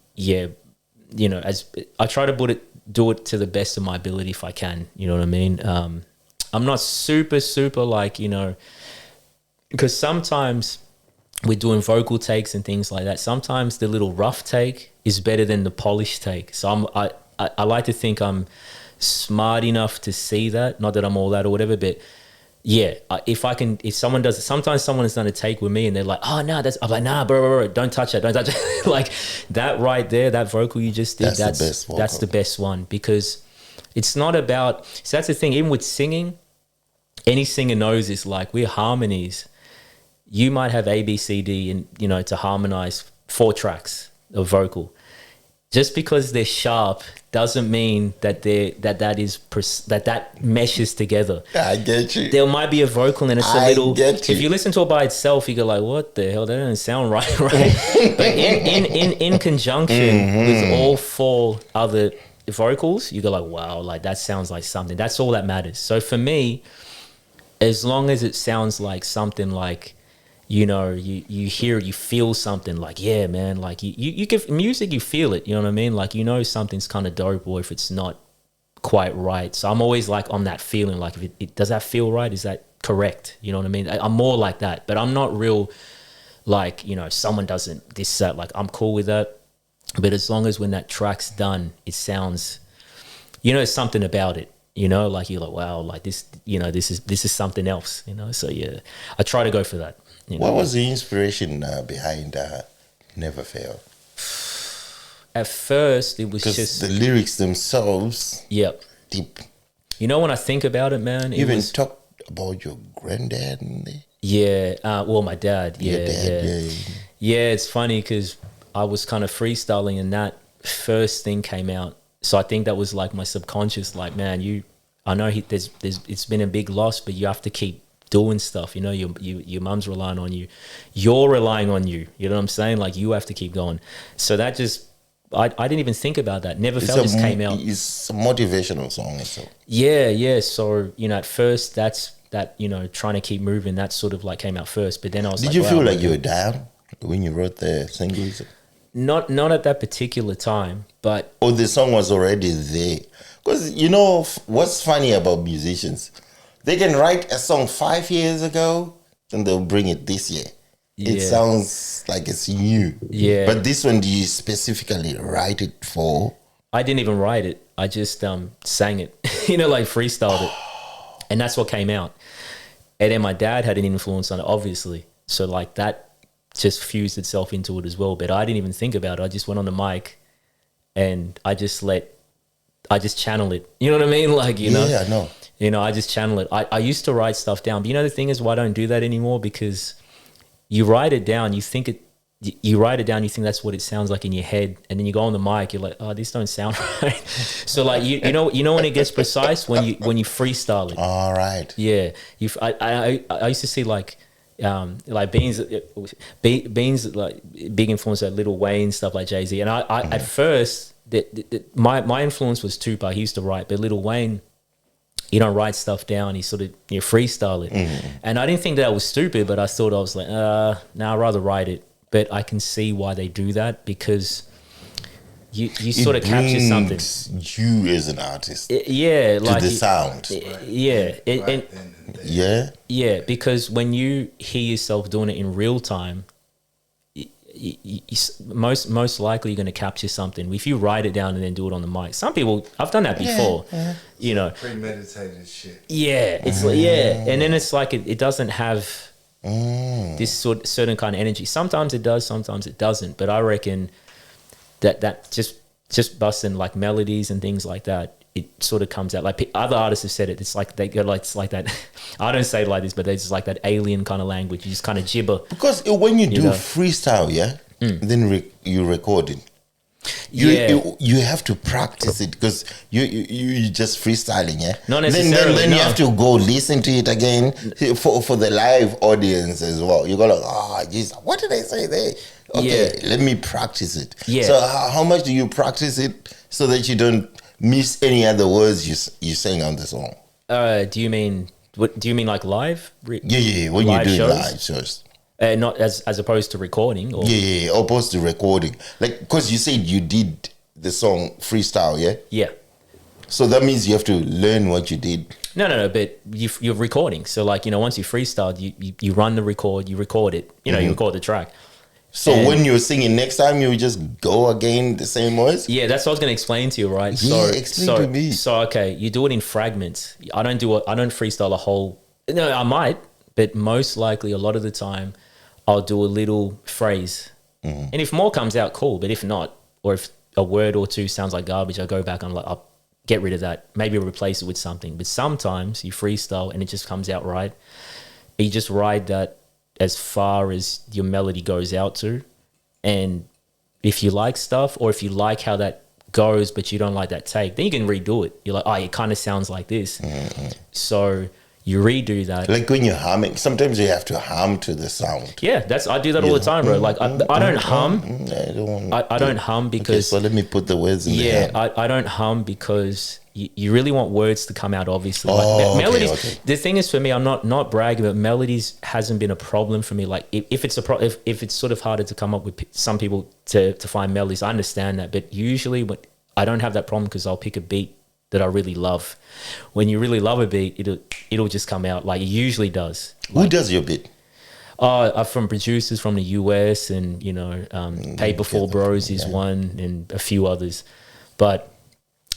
as I try to do it to the best of my ability if I can. You know what I mean? I'm not super like, you know, because sometimes we're doing vocal takes and things like that. Sometimes the little rough take is better than the polished take. So I like to think I'm smart enough to see that. Not that I'm all that or whatever, but yeah, if someone does it, sometimes someone has done a take with me and they're like, oh no, I'm like, nah, bro, don't touch it. Like that right there, that vocal you just did, that's the best one, because it's not about, so that's the thing, even with singing, any singer knows is like, we're harmonies. You might have A, B, C, D, and you know, to harmonize 4 tracks of vocal. Just because they're sharp doesn't mean that that meshes together. I get you. There might be a vocal and it's a little. If you listen to it by itself, you go like, "What the hell? That doesn't sound right." But in conjunction with all 4 other vocals, you go like, "Wow, like that sounds like something." That's all that matters. So for me, as long as it sounds like something like, you know, you hear it, you feel something like, yeah, man, like you give music, you feel it, you know what I mean? Like, you know, something's kind of dope, or if it's not quite right. So I'm always like on that feeling, like, if it does that feel right? Is that correct? You know what I mean? I'm more like that, but I'm not real like, you know, someone doesn't this, that, like I'm cool with that. But as long as when that track's done, it sounds, you know, there's something about it. You know, like you're like, wow, like this, you know, this is something else, you know? So yeah, I try to go for that. You know? What was the inspiration behind Never Fail? At first, it was just the lyrics themselves. Yep. Deep. You know, when I think about it, man, You even talked about your granddad in there. Yeah. Well, my dad. Yeah. Your dad, yeah. Yeah. It's funny because I was kind of freestyling, and that first thing came out. So I think that was like my subconscious, like, man, I know there's it's been a big loss, but you have to keep doing stuff. You know, your mum's relying on you, you're relying on you. You know what I'm saying? Like, you have to keep going. So that just, I didn't even think about that. Never Felt just came out. It's a motivational song. So yeah. So, you know, at first that, you know, trying to keep moving, that sort of like came out first. But then I was Did you feel like you were down when you wrote the singles? Not at that particular time, but... Or the song was already there. Because, you know, what's funny about musicians? They can write a song 5 years ago, and they'll bring it this year. Yeah. It sounds like it's new. Yeah. But this one, do you specifically write it for? I didn't even write it. I just sang it, you know, like freestyled it. And that's what came out. And then my dad had an influence on it, obviously. So like that just fused itself into it as well. But I didn't even think about it. I just went on the mic and I just channel it. You know what I mean? Like, you know? Yeah, I know. You know, I just channel it. I used to write stuff down. But you know, the thing is why I don't do that anymore? Because you write it down, you think that's what it sounds like in your head. And then you go on the mic, you're like, oh, this don't sound right. So like, you know when it gets precise? When you freestyle it. All right. Yeah. I used to see like Beans, like big influence like Lil Wayne, stuff like Jay-Z. And I at first, my influence was Tupac. He used to write, but Lil Wayne, you don't write stuff down. You sort of freestyle it. And I didn't think that was stupid, but I thought I was like, nah, I'd rather write it. But I can see why they do that, because you sort of capture something. You as an artist. Yeah. To like the sound. Yeah. Yeah. Yeah, because when you hear yourself doing it in real time, most likely you're going to capture something. If you write it down and then do it on the mic, some people, I've done that before. Yeah. You know, premeditated shit. Yeah, it's like, yeah, and then it's like it doesn't have this certain kind of energy. Sometimes it does, sometimes it doesn't. But I reckon that just busting like melodies and things like that, it sort of comes out. Like other artists have said it. It's like they go like, it's like that. I don't say it like this, but it's like that alien kind of language. You just kind of gibber. Because when you do freestyle, then you record it. You have to practice it, because you just freestyling, yeah. Not necessarily. Then you have to go listen to it again for the live audience as well. You go like, Jesus, what did I say there? Okay, let me practice it. Yeah. So how much do you practice it so that you don't miss any other words you saying on the song? Do you mean like live? Yeah. When you do live shows. Not as opposed to recording? Or? Yeah, opposed to recording. Like, because you said you did the song freestyle, yeah? Yeah. So that means you have to learn what you did. No. But you're recording. So like, once you freestyle, you run the record, you record it. You record the track. So when you're singing next time, you just go again the same words? Yeah, that's what I was going to explain to you, right? Explain to me. So okay, you do it in fragments. I don't freestyle a whole. No, I might, but most likely a lot of the time, I'll do a little phrase, and if more comes out, cool. But if not, or if a word or two sounds like garbage, I go back and I'll get rid of that. Maybe replace it with something. But sometimes you freestyle and it just comes out right. You just ride that as far as your melody goes out to, and if you like stuff, or if you like how that goes but you don't like that take, then you can redo it. You're like, oh, it kind of sounds like this. So you redo that. Like when you're humming, sometimes you have to hum to the sound. Yeah, I do that all the time, bro. Like I don't hum. I don't hum because. Okay, so let me put the words in there. Yeah, I don't hum because you really want words to come out, obviously. Oh, melodies. okay. The thing is, for me, I'm not bragging, but melodies hasn't been a problem for me. Like if it's if it's sort of harder to come up with some people to find melodies, I understand that. But usually, I don't have that problem because I'll pick a beat that I really love. When you really love a beat, it'll just come out. Like it usually does. Who does your beat? From producers from the US, and Paper for Bros is one, and a few others. But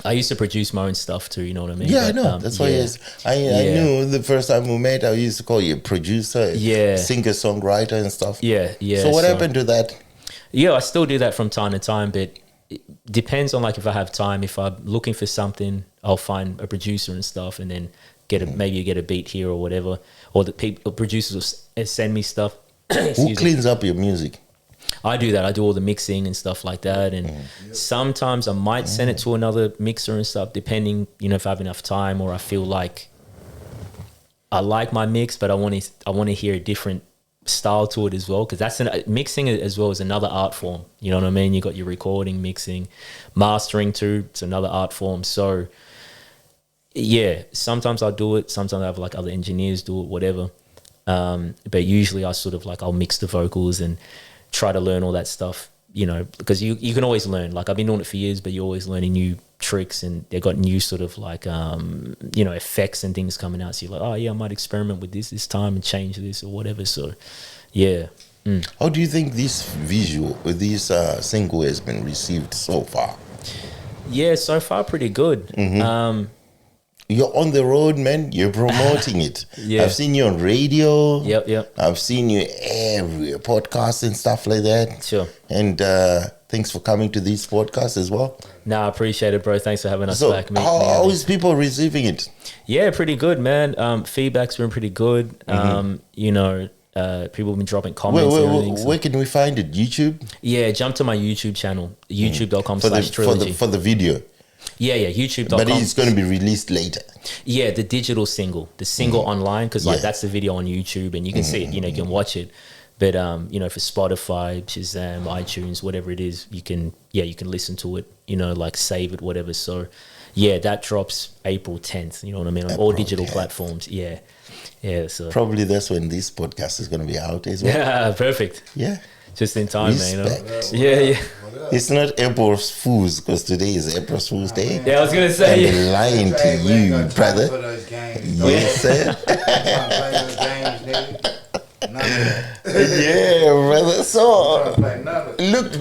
I used to produce my own stuff too, you know what I mean? Yeah, I know. That's why I knew the first time we met, I used to call you a producer, singer-songwriter and stuff. Yeah. So what happened to that? Yeah, I still do that from time to time, but it depends on like if I have time. If I'm looking for something, I'll find a producer and stuff, and then maybe get a beat here or whatever. Or producers will send me stuff. Who cleans up your music? I do that. I do all the mixing and stuff like that. And sometimes I might send it to another mixer and stuff, depending, if I have enough time, or I feel like I like my mix, but I want to hear a different style to it as well. Because mixing as well is another art form. You know what I mean? You got your recording, mixing, mastering too. It's another art form. So yeah, sometimes I do it. Sometimes I have like other engineers do it, whatever. But usually I sort of like, I'll mix the vocals and try to learn all that stuff, because you can always learn. Like I've been doing it for years, but you're always learning new tricks, and they've got new sort of like, effects and things coming out. So you're like, oh yeah, I might experiment with this time and change this or whatever. So yeah. How do you think this single has been received so far? Yeah, so far pretty good. You're on the road, man. You're promoting it. Yeah. I've seen you on radio. Yep. I've seen you everywhere, podcasts and stuff like that. Sure. And thanks for coming to these podcasts as well. Nah, I appreciate it, bro. Thanks for having us So back. how is people receiving it? Yeah, pretty good, man. Feedback's been pretty good. People have been dropping comments and everything. Where can we find it? YouTube? Yeah, jump to my YouTube channel, youtube.com/Trilagy. For the video. Yeah, youtube.com. But it's going to be released later. Yeah, the digital single, online, because that's the video on YouTube, and you can see it, you can watch it. But for Spotify, Shazam, iTunes, whatever it is, you can listen to it, like save it, whatever. So yeah, that drops April 10th, you know what I mean, on all digital platforms. Yeah. So probably that's when this podcast is going to be out as well. Yeah, perfect. Yeah. Just in time, Respect. man. Yeah. It's not April Fool's, because today is April Fool's Day. Yeah, I was gonna say. I'm lying to you, brother. Yes, sir. Yeah, brother. So, look,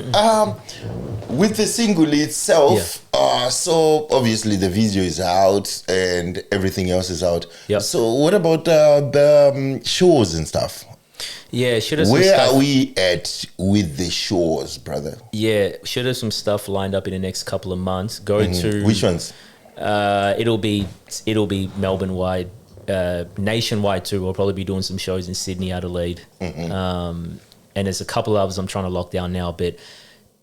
with the single itself, so obviously the video is out and everything else is out. Yep. So, what about the shows and stuff? Yeah, where are we at with the shows, brother? Yeah, should have some stuff lined up in the next couple of months. Go to which ones? It'll be Melbourne wide, nationwide too. We'll probably be doing some shows in Sydney, Adelaide, and there's a couple of others I'm trying to lock down now. But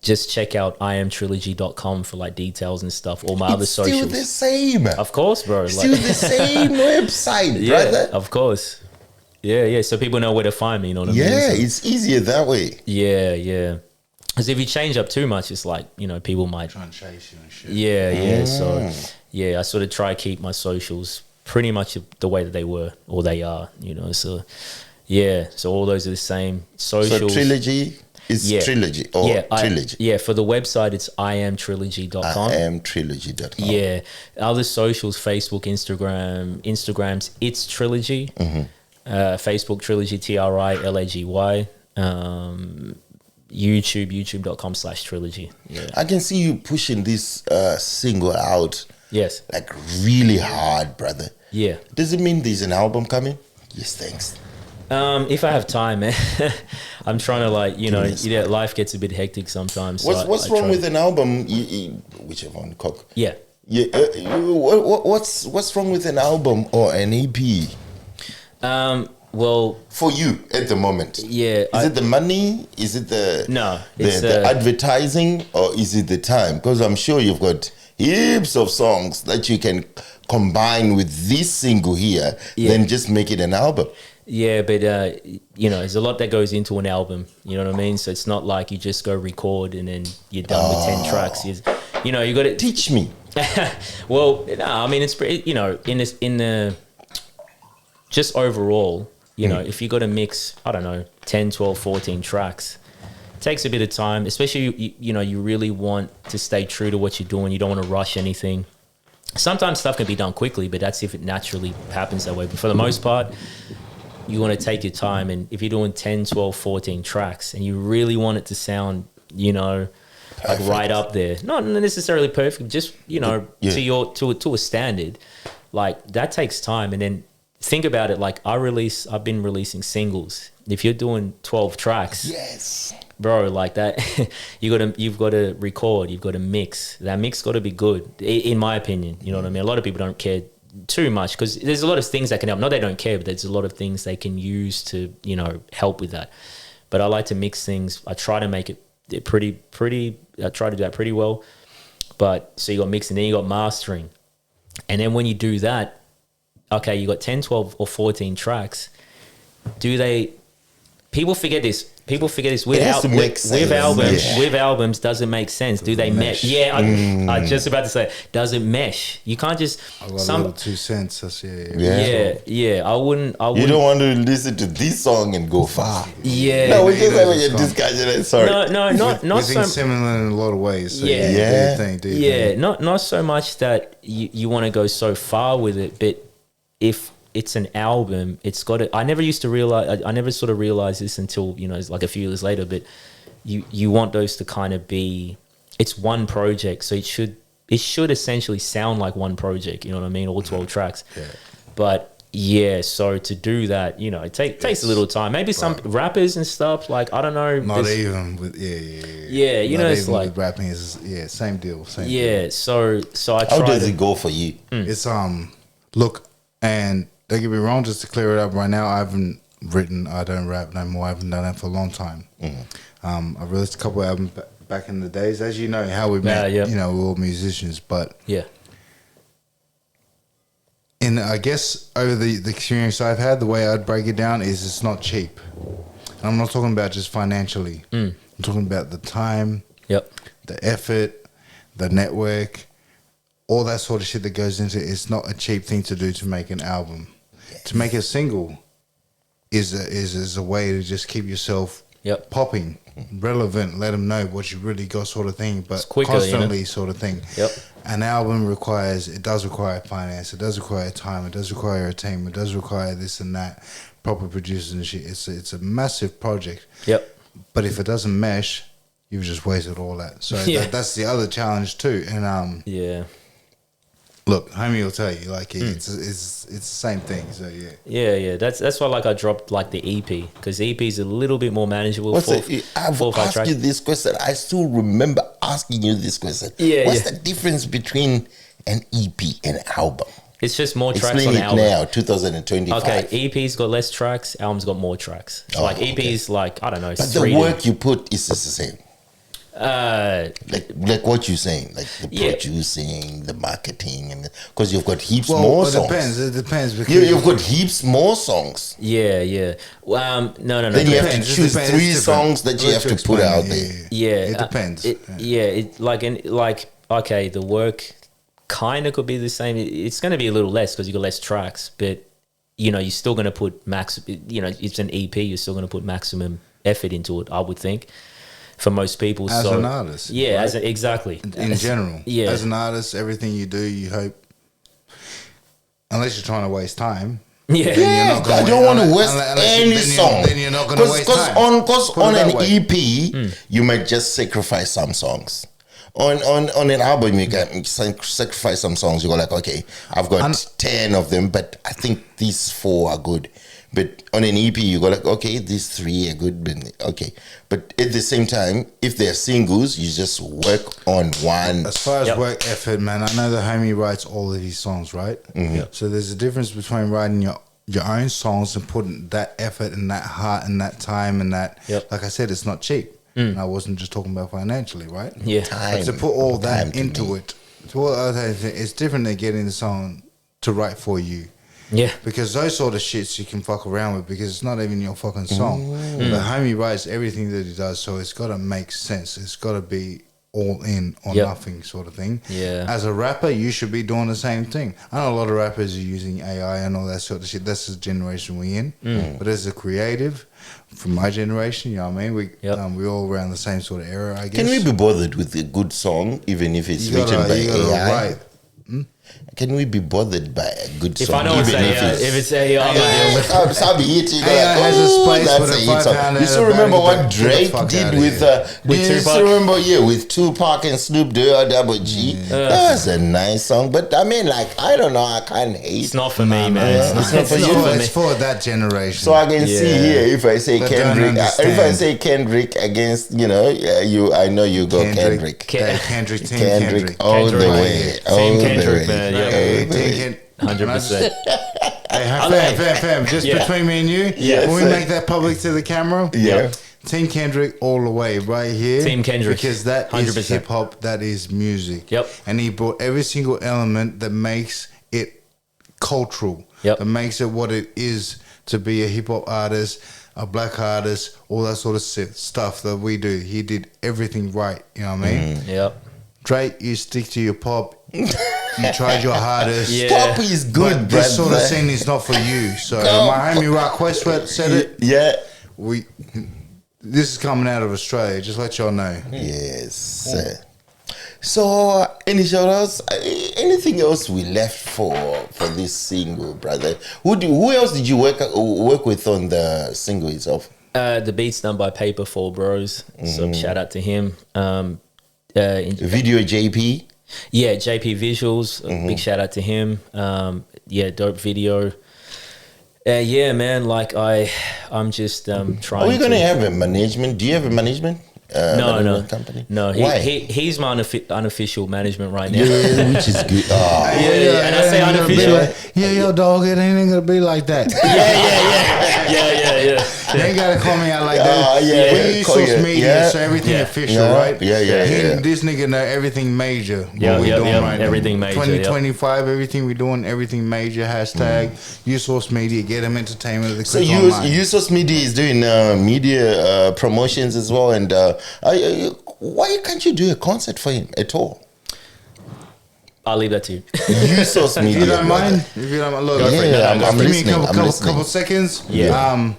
just check out iamtrilagy.com for like details and stuff. All my other socials. Still the same, of course, bro. Still the same website, brother. Of course. Yeah. So people know where to find me, you know what I mean? Yeah, So, it's easier that way. Yeah. Because if you change up too much, it's like, people might try and chase you and shit. Yeah. So, yeah, I sort of try to keep my socials pretty much the way that they were or they are, So, yeah. So all those are the same. Socials. So Trilagy. It's Trilagy or Trilagy. Yeah, for the website, it's iamtrilogy.com. iamtrilogy.com. Yeah. Other socials, Facebook, Instagrams, it's Trilogy. Facebook, Trilagy, Trilagy. YouTube, youtube.com/Trilagy. Yeah. I can see you pushing this single out Yes. like really hard, brother. Yeah. Does it mean there's an album coming? Yes, thanks. If I have time, man. I'm trying to Goodness. life gets a bit hectic sometimes. So What's I wrong try with an album? Whichever one, cock. Yeah. Yeah. What's wrong with an album or an EP Well, for you at the moment? yeah. Is it the money? Is it the it's the advertising, or is it the time? Because I'm sure you've got heaps of songs that you can combine with this single here, then just make it an album. Yeah, but there's a lot that goes into an album. You know what I mean? So it's not like you just go record and then you're done with 10 tracks. You got to Teach me. Well, no, I mean it's in the just overall. If you got to mix, I don't know, 10, 12, 14 tracks, it takes a bit of time, especially, you really want to stay true to what you're doing. You don't want to rush anything. Sometimes stuff can be done quickly, but that's if it naturally happens that way. But for the most part, you want to take your time. And if you're doing 10, 12, 14 tracks and you really want it to sound, like right up there, not necessarily perfect, just, to a standard, like that takes time. And then think about it, like I've been releasing singles. If you're doing 12 tracks, Yes. bro, like that, you've got to record, you've got to mix. That mix got to be good, in my opinion. You know what I mean? A lot of people don't care too much because there's a lot of things that can help. Not they don't care, but there's a lot of things they can use to, help with that. But I like to mix things. I try to make it pretty. I try to do that pretty well. But so you got mixing, then you got mastering, and then when you do that, okay, you got 10, 12, or 14 tracks. People forget this. With albums, does it make sense? Do they mesh? Yeah, I just about to say, does it mesh? You can't just I got a little 2 cents. That's, yeah. I wouldn't. You don't want to listen to this song and go far. Yeah. No, we're just having a discussion. Sorry. No, not we think so. similar in a lot of ways. So Yeah. do you think? Not so much that you want to go so far with it, but if it's an album, it's got to. I never sort of realized this until it's like a few years later. But you want those to kind of be. It's one project, so it should essentially sound like one project. You know what I mean? All 12 tracks. Yeah. But yeah, so to do that, it takes a little time. Maybe some rappers and stuff, like I don't know. Not even with Yeah, it's like with rapping is same deal. Yeah, so I try. How does it go for you? It's look, and don't get me wrong, just to clear it up right now, I don't rap no more. I haven't done that for a long time. I released a couple of albums back in the days, as you know, how we met, we're all musicians, but I guess over the experience I've had, the way I'd break it down is it's not cheap. And I'm not talking about just financially. I'm talking about the time, the effort, the network, all that sort of shit that goes into it. It's not a cheap thing to do to make an album. Yes. To make a single is a way to just keep yourself popping, relevant, let them know what you really got, sort of thing, but quicker, constantly sort of thing. An album does require finance, it does require time, it does require a team, it does require this and that, proper producers and shit. It's a massive project. But if it doesn't mesh, you've just wasted all that. So that's the other challenge too. And look, homie will tell you, like it's the same thing. So yeah. That's why I dropped like the EP, because the EP is a little bit more manageable. I've asked you this question. I still remember asking you this question. What's the difference between an EP and an album? It's just more tracks Explain on the album. now, 2025. Okay, EP's got less tracks, album's got more tracks. So EP's like, I don't know. But the work you put is just the same. Like what you're saying, like the producing, the marketing, and because you've got heaps more songs. It depends. Because you've got heaps more songs. Yeah. No. Then you have to choose 3 songs that you have to put out there. Yeah, it depends. Okay, the work kind of could be the same. It's going to be a little less because you got less tracks, but you're still going to put it's an EP. You're still going to put maximum effort into it, I would think. for most people. As so, an artist, yeah, right? exactly. In general, yeah. As an artist, everything you do, you hope, unless you're trying to waste time. Yeah. then you're Yeah, not gonna I don't want to waste unless any then song. Then you're not going to waste time. Because Put it on that an way. EP, you might just sacrifice some songs. On an album, you can sacrifice some songs. You go like, okay, I've got 10 of them, but I think these 4 are good. But on an EP, you go like, okay, these 3 are good, but okay. But at the same time, if they're singles, you just work on one. As far as work effort, man, I know the homie writes all of his songs, right? So there's a difference between writing your own songs and putting that effort and that heart and that time and that. Like I said, it's not cheap. And I wasn't just talking about financially, right? Yeah. But to put all that into it, it's different than getting the song to write for you. Yeah. Because those sort of shits you can fuck around with because it's not even your fucking song. The homie writes everything that he does, so it's got to make sense. It's got to be all in or nothing sort of thing. Yeah. As a rapper, you should be doing the same thing. I know a lot of rappers are using AI and all that sort of shit. That's the generation we in. But as a creative, from my generation, you know what I mean? We all around the same sort of era, I guess. Can we be bothered with a good song, even if it's written by AI? Can we be bothered by a good song? If I know it's AI, if it's AI, I'm not dealing with it. AI has a space that's for a the hit song. 5 You still remember what Drake did with Tupac? with Tupac and Snoop Double G? That was a nice song, but I mean, like, I don't know, I can't hate. It's not for me, man. It's not for you. It's for that generation. So I can see here if I say That don't Kendrick, understand. if I say Kendrick against you, I know you go Kendrick. Kendrick, Team Kendrick all the way, all Team the Kendrick, way. man. Yeah. Hey, Team 100%. Hey, fam, just between me and you, Yeah. when we make that public to the camera, Yeah. Team Kendrick all the way, right here. Team Kendrick. Because that is 100%. hip hop, that is music. Yep. And he brought every single element that makes it cultural, Yep. that makes it what it is to be a hip hop artist, a black artist, all that sort of stuff that we do. He did everything right, you know what I mean? Yep. Drake, you stick to your pop. You tried your hardest. Yeah. Pop is good, But brother. this sort of scene is not for you. So my homie Rock Westwood said it. Yeah. This is coming out of Australia. Just let y'all know. Yes. So, any shout outs? Anything else we left for this single, brother? Who else did you work with on the single itself? The beat's done by Paper 4 Bros. So shout out to him. Video JP. Yeah, JP Visuals. Big shout out to him. Dope video. Yeah, man. Like I'm just trying. Are we gonna have a management? Do you have a management? No. Company. No, Why? he's my unofficial management right now. Yeah, which is good. Oh. And I say unofficial. Yo, dog, it ain't gonna be like that. Yeah. You ain't gotta call me out like that. Yeah. We use Call social you. media, Yeah. so everything Yeah. official, Yeah. right? Yeah. This nigga know everything major. Yeah, what we yeah, doing yeah. right now. Everything major, 2025, everything we doing, everything major. Hashtag use social media, get them entertainment. The So click online. Usos Media is doing media promotions as well, and why can't you do a concert for him at all? I'll leave that to you. Usos If Media, you don't brother. mind, look, Yeah, I'm give me listening. a I'm listening. couple seconds. Yeah.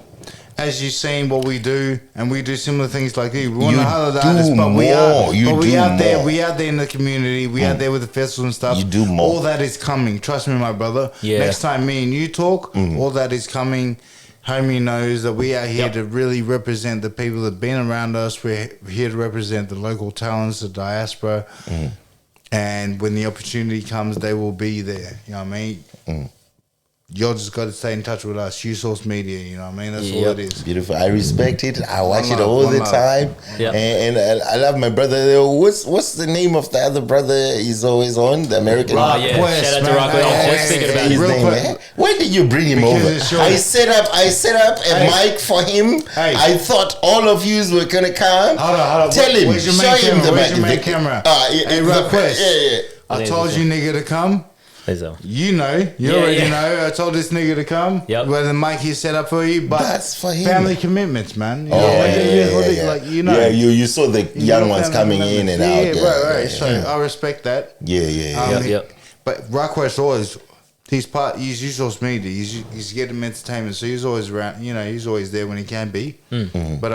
As you've seen what we do, and we do similar things like this. We want You to highlight the do artists, but we more. You do out there. more. We out there in the community. We out there with the festivals and stuff. You do more. All that is coming. Trust me, my brother. Yeah. Next time me and you talk, all that is coming. Homie knows that we are here to really represent the people that have been around us. We're here to represent the local talents, the diaspora. And when the opportunity comes, they will be there. You know what I mean? Y'all just got to stay in touch with us. Usource Media, you know what I mean? That's all it is. Beautiful. I respect it. I watch One it love, all one the love. time. Yeah. And I love my brother. What's the name of the other brother he's always on? The American Oh, yeah. West, Shout out to man. Rock West. I was just thinking about his his real name. quick. Eh? Why did you bring him Because over? it's short. I set up a Hey. mic for him. Hey. I thought all of you were gonna come. Hold on. Tell him. Where's your Show main him camera? the Where's mic. your main camera? Yeah, Hey, Rock West. Yeah. I told you nigga to come. There's a- You know. You Yeah, already yeah. know. I told this nigga to come. Yep. Where the mic is set up for you. But That's for him. family commitments, man. You know, Oh, like, yeah. Like, you know. Yeah, you saw the You young know ones family coming in and commitments. out. Yeah, right. Yeah, So yeah. I respect that. Yeah. Yep. But Rockwest always, he's Usource Media. He's getting entertainment, so he's always around. You know, he's always there when he can be. But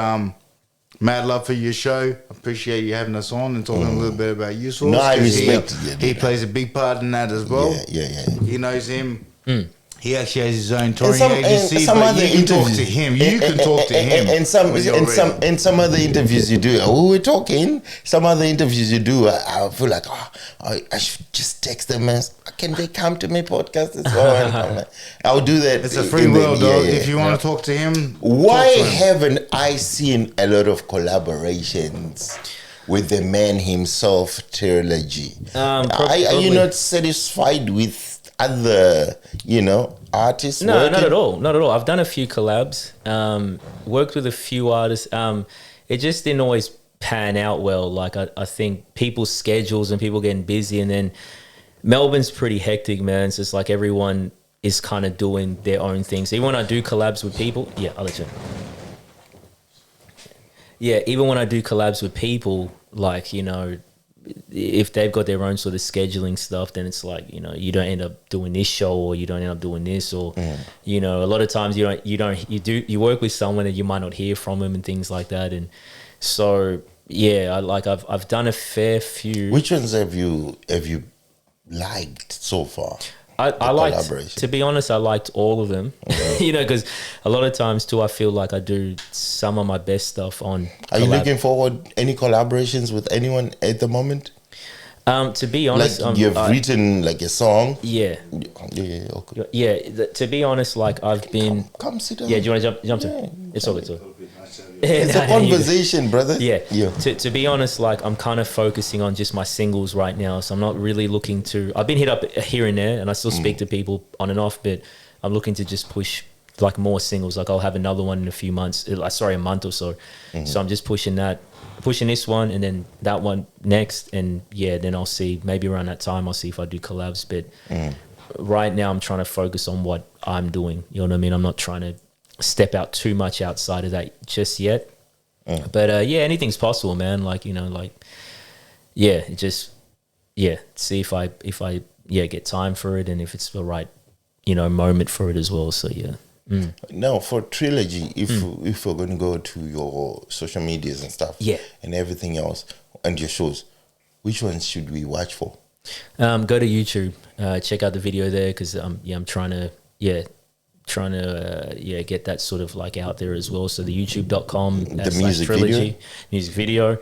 Mad love for your show. Appreciate you having us on and talking a little bit about you. No, I respect he plays a big part in that as well. Yeah. He knows him. He actually has his own touring agency. Some but other you can talk interviews. to him. You can talk to him. And some other interviews you do. We were talking. Some other interviews you do. I feel like I should just text them and can they come to my podcast as well? And I'm like, I'll do that. It's a free world, dog. If you want to talk to him, why haven't I seen a lot of collaborations with the man himself, Trilagy? Are you not satisfied with other, artists? No, working? not at all. Not at all. I've done a few collabs, worked with a few artists. It just didn't always pan out well. Like I think people's schedules and people getting busy, and then Melbourne's pretty hectic, man. It's just like everyone is kind of doing their own things. Even when I do collabs with people, I'll let you. Yeah, even when I do collabs with people, like, if they've got their own sort of scheduling stuff, then it's like, you don't end up doing this show, or you don't end up doing this, or a lot of times you work with someone that you might not hear from them and things like that. And so I've done a fair few. Which ones have you liked so far? I liked, to be honest, I liked all of them. Because a lot of times too, I feel like I do some of my best stuff on. Are you looking forward any collaborations with anyone at the moment? To be honest, like you've written like a song. Yeah. Okay. Yeah. To be honest, like I've been. Come sit down. Yeah. Do you want to jump to? Yeah. It's all good. It's a conversation, brother. Yeah. To be honest, like I'm kind of focusing on just my singles right now, so I'm not really looking to. I've been hit up here and there, and I still speak to people on and off, but I'm looking to just push like more singles. Like I'll have another one in a few months. A month or so. So I'm just pushing this one, and then that one next, and then I'll see. Maybe around that time, I'll see if I do collabs. But right now, I'm trying to focus on what I'm doing. You know what I mean? I'm not trying to step out too much outside of that just yet. But anything's possible, man. Like, see if I get time for it, and if it's the right, moment for it as well. So Now for Trilagy, if we're going to go to your social medias and stuff, and everything else, and your shows, which ones should we watch for? Go to YouTube, check out the video there, because I'm trying to get that sort of like out there as well. So the youtube.com the music video,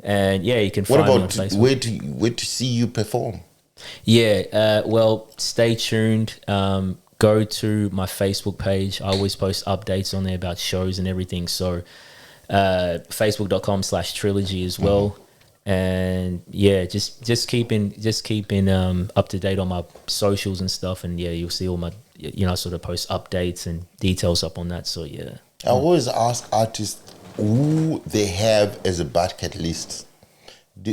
and you can find me on Facebook. Where to see you perform? Well, stay tuned. Go to my Facebook page. I always post updates on there about shows and everything. So facebook.com/Trilagy as well. And just keeping up to date on my socials and stuff, and you'll see all my sort of post updates and details up on that. So I always ask artists who they have as a bucket list. Do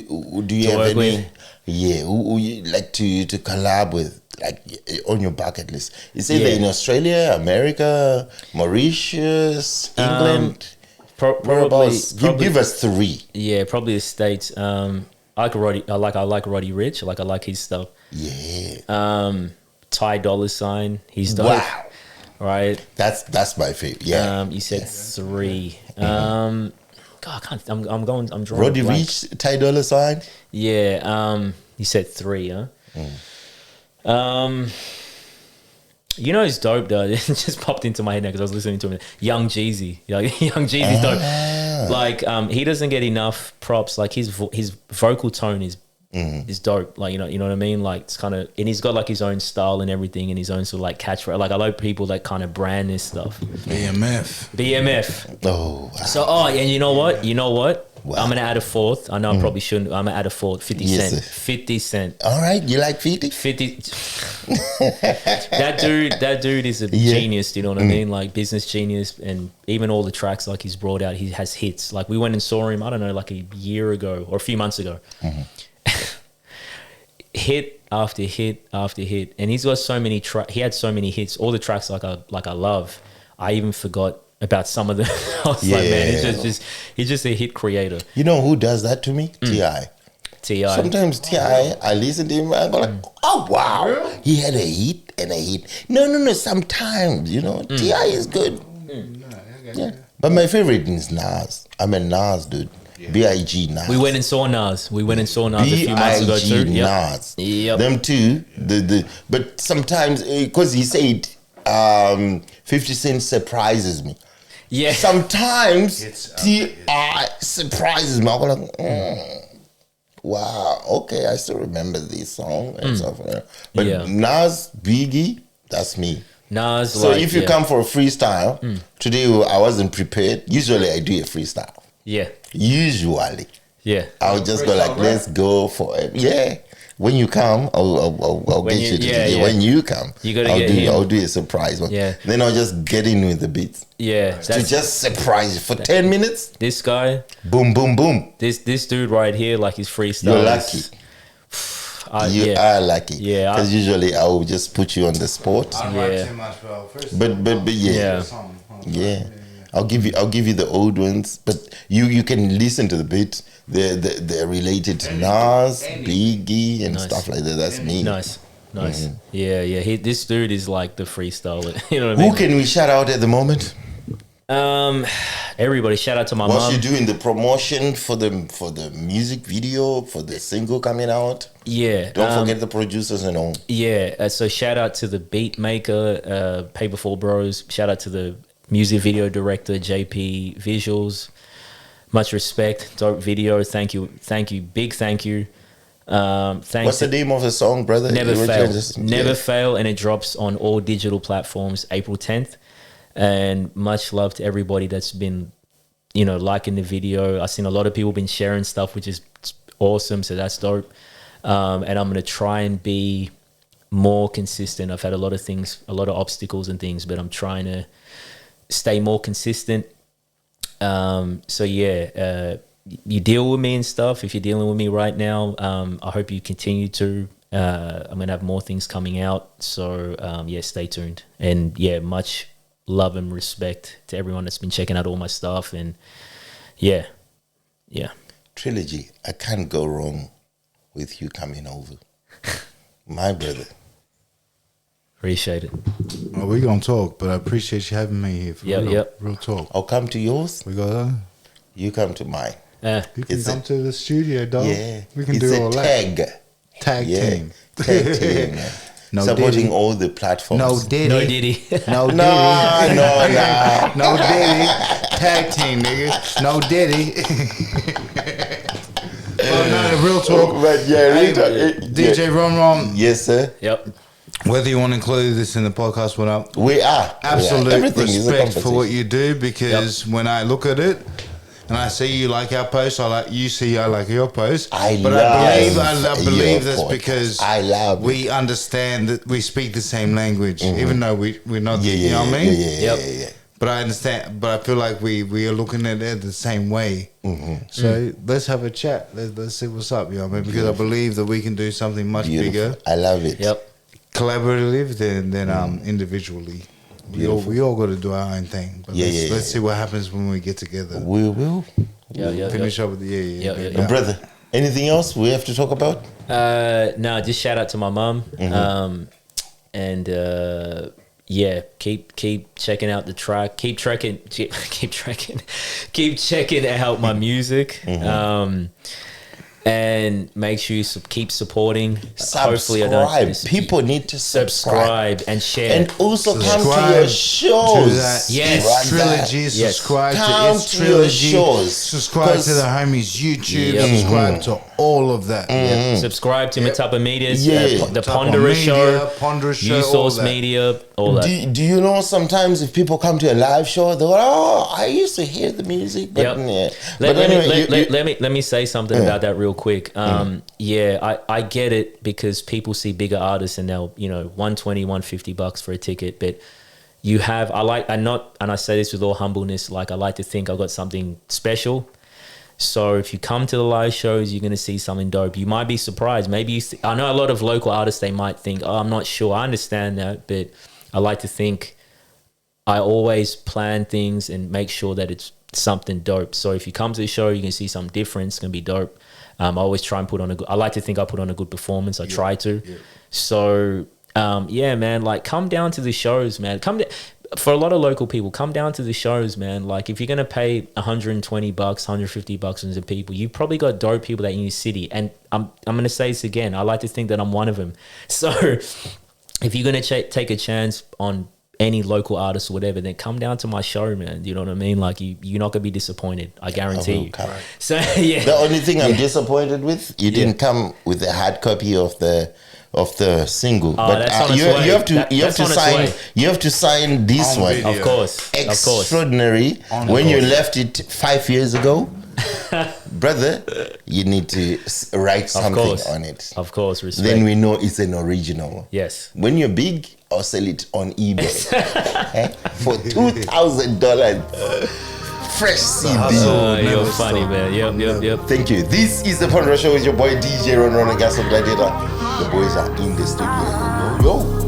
you have any with? who you like to collab with, like on your bucket list? It's either in Australia, America, Mauritius, England. Probably give us three. Yeah, probably the States. I like Roddy Ricch. I like his stuff. Yeah. Ty Dolla $ign. He's dope. Wow. Right. That's my favorite. Yeah. You said three. God, I can't. I'm drawing. Roddy Ricch, Ty Dolla $ign. Yeah. You said three, huh? It's dope though. It just popped into my head now because I was listening to him. Young Jeezy, Young Jeezy's dope. Like, he doesn't get enough props. Like his vocal tone is dope. Like, you know what I mean. Like, it's kind of, and he's got like his own style and everything, and his own sort of like catchphrase. Like, I like people that kind of brand this stuff. BMF. Oh. Wow. So, and you know what? Wow. I'm gonna add a fourth. I know I probably shouldn't. I'm gonna add a fourth. 50 Yes, Cent. sir. 50 Cent. All right, you like 50? 50. That dude is a genius. You know what I mean? Like, business genius, and even all the tracks like he's brought out, he has hits. Like, we went and saw him, I don't know, like a year ago or a few months ago. Hit after hit after hit, and he's got so many he had so many hits. All the tracks like I love. I even forgot about some of them. I was like, man, he's just a hit creator. You know who does that to me? T.I. Sometimes T.I., I listen to him, I go like, oh, wow. Really? He had a hit and a hit. No. Sometimes, T.I. is good. Yeah. But my favorite is Nas. I'm a Nas dude. B.I.G. Nas. We went and saw Nas. A few months ago too. B.I.G. Nas. Yep. Them two. But sometimes, because he said 50 Cent surprises me. Yeah. Sometimes It's T.I. surprises me. I'm like, wow, okay, I still remember this song and stuff like that. But Yeah. Nas, Biggie, that's me. Nas. So like, if you yeah. come for a freestyle, today I wasn't prepared. Usually I do a freestyle. Yeah. Usually. Yeah. I'll just go like, let's go for it. Yeah. When you come, I'll When get you- you to yeah, do it. yeah. When you come, You gotta get him. I'll do a surprise one. Yeah. Then I'll just get in with the beats. Yeah. To just surprise you for 10 minutes. This guy, Boom, boom, boom. this dude right here, like his freestyle. You're lucky. You yeah. are lucky. Yeah, Because usually I will just put you on the spot. I don't Yeah. write too much, bro. First But yeah. Yeah. Yeah. I'll give you the old ones, but you can listen to the beat. They're related to Nas, Biggie, and Nice. stuff like that. That's me. Nice. Yeah. This dude is like the freestyler. You know what I mean? Who can we shout out at the moment? Everybody, shout out to my What's mom. you doing the promotion for the music video for the single coming out? Yeah. Don't forget the producers and all. Yeah, so shout out to the beat maker, Paper4 Bros. Shout out to the music video director, JP Visuals. Much respect, dope video. Thank you, big thank you. Thanks. What's the name of the song, brother? Never You Fail. just- Never yeah. Fail, and it drops on all digital platforms April 10th. And much love to everybody that's been, liking the video. I've seen a lot of people been sharing stuff, which is awesome. So that's dope. And I'm gonna try and be more consistent. I've had a lot of obstacles and things, but I'm trying to stay more consistent. So yeah, you deal with me and stuff. If you're dealing with me right now, I hope you continue to. I'm gonna have more things coming out. So yeah, stay tuned. And yeah, much love and respect to everyone that's been checking out all my stuff. And yeah. Trilagy. I can't go wrong with you coming over, my brother. Appreciate it. Oh, we're gonna talk, but I appreciate you having me here. For real talk. I'll come to yours. We got You come to mine. you can It's come a- to the studio, dog. Yeah, we can it's do a all that. Tag Yeah, team. tag team. Man. No Supporting Diddy. all the platforms. No Diddy. No Diddy. No Diddy. no. No Diddy. Tag team, nigga. No Diddy. Well, no, real talk. But yeah, Hey, yeah. DJ Ron Ron, Yes, sir. Yep. whether you want to include this in the podcast or not, We are. absolute Everything is a respect for what conversation. you do, because when I look at it and I see you like our post, I like your post. I but love I believe your that's podcast. because I love we understand that we speak the same language, even though we're not. Yeah, you know what I mean? yeah. But I understand. But I feel like we are looking at it the same way. Mm-hmm. So let's have a chat. Let's see what's up. You know what I mean? Because I believe that we can do something much Beautiful. bigger, I love it. Yep. collaborative than individually. We all got to do our own thing. But let's see what happens when we get together. We will. Yeah. Finish up with the Yeah. Brother, anything else we have to talk about? No, just shout out to my mum. And yeah, keep checking out the track. Keep checking out my music. And make sure you keep supporting. Hopefully, I don't. Subscribe. People need to subscribe. And share. And also come to Subscribe your to shows. that Yes. Trilogy. Yes. Subscribe Come to its to your Trilogy. shows. Subscribe to 'Cause- the homies YouTube. Yep. Subscribe to all of that. Yeah. Subscribe to Matapa Media's, Yeah. the Tapa Ponderer Media, Show, Ponderer Show, New all Source that. Media, all that. Do you know sometimes if people come to a live show, they go, "Oh, I used to hear the music," but Yep. yeah. Let, But let anyway, me let me say something about that real quick. Yeah, I get it, because people see bigger artists and they'll, $120, $150 for a ticket, but you have, and I say this with all humbleness, like I like to think I've got something special. So if you come to the live shows, you're going to see something dope. You might be surprised. Maybe I know a lot of local artists, they might think, oh, I'm not sure. I understand that, but I like to think I always plan things and make sure that it's something dope. So if you come to the show, you can see something different. It's going to be dope. I always try and I like to think I put on a good performance. I try to. Yeah. So, yeah, man, like come down to the shows, man. for a lot of local people, come down to the shows, man. Like if you're gonna pay $120, $150 into people, you probably got dope people that in your city. And I'm gonna say this again. I like to think that I'm one of them. So if you're gonna take a chance on any local artist or whatever, then come down to my show, man. You know what I mean? Like you're not gonna be disappointed. I guarantee you. Right. So yeah. The only thing I'm disappointed with, you didn't come with a hard copy of the single. Oh, But that's on you its way. have to That's on its way. you have to sign this On one. video. Of course. Extraordinary. When you left it 5 years ago, brother, you need to write something on it. Of course, respect. Then we know it's an original. Yes. When you're big, I'll sell it on eBay for $2,000. Fresh CD. You're funny, man. Yep. Thank you. This is the Pondra Show with your boy DJ Ron Ron and Gas of Gladiator. The boys are in the studio. Yo.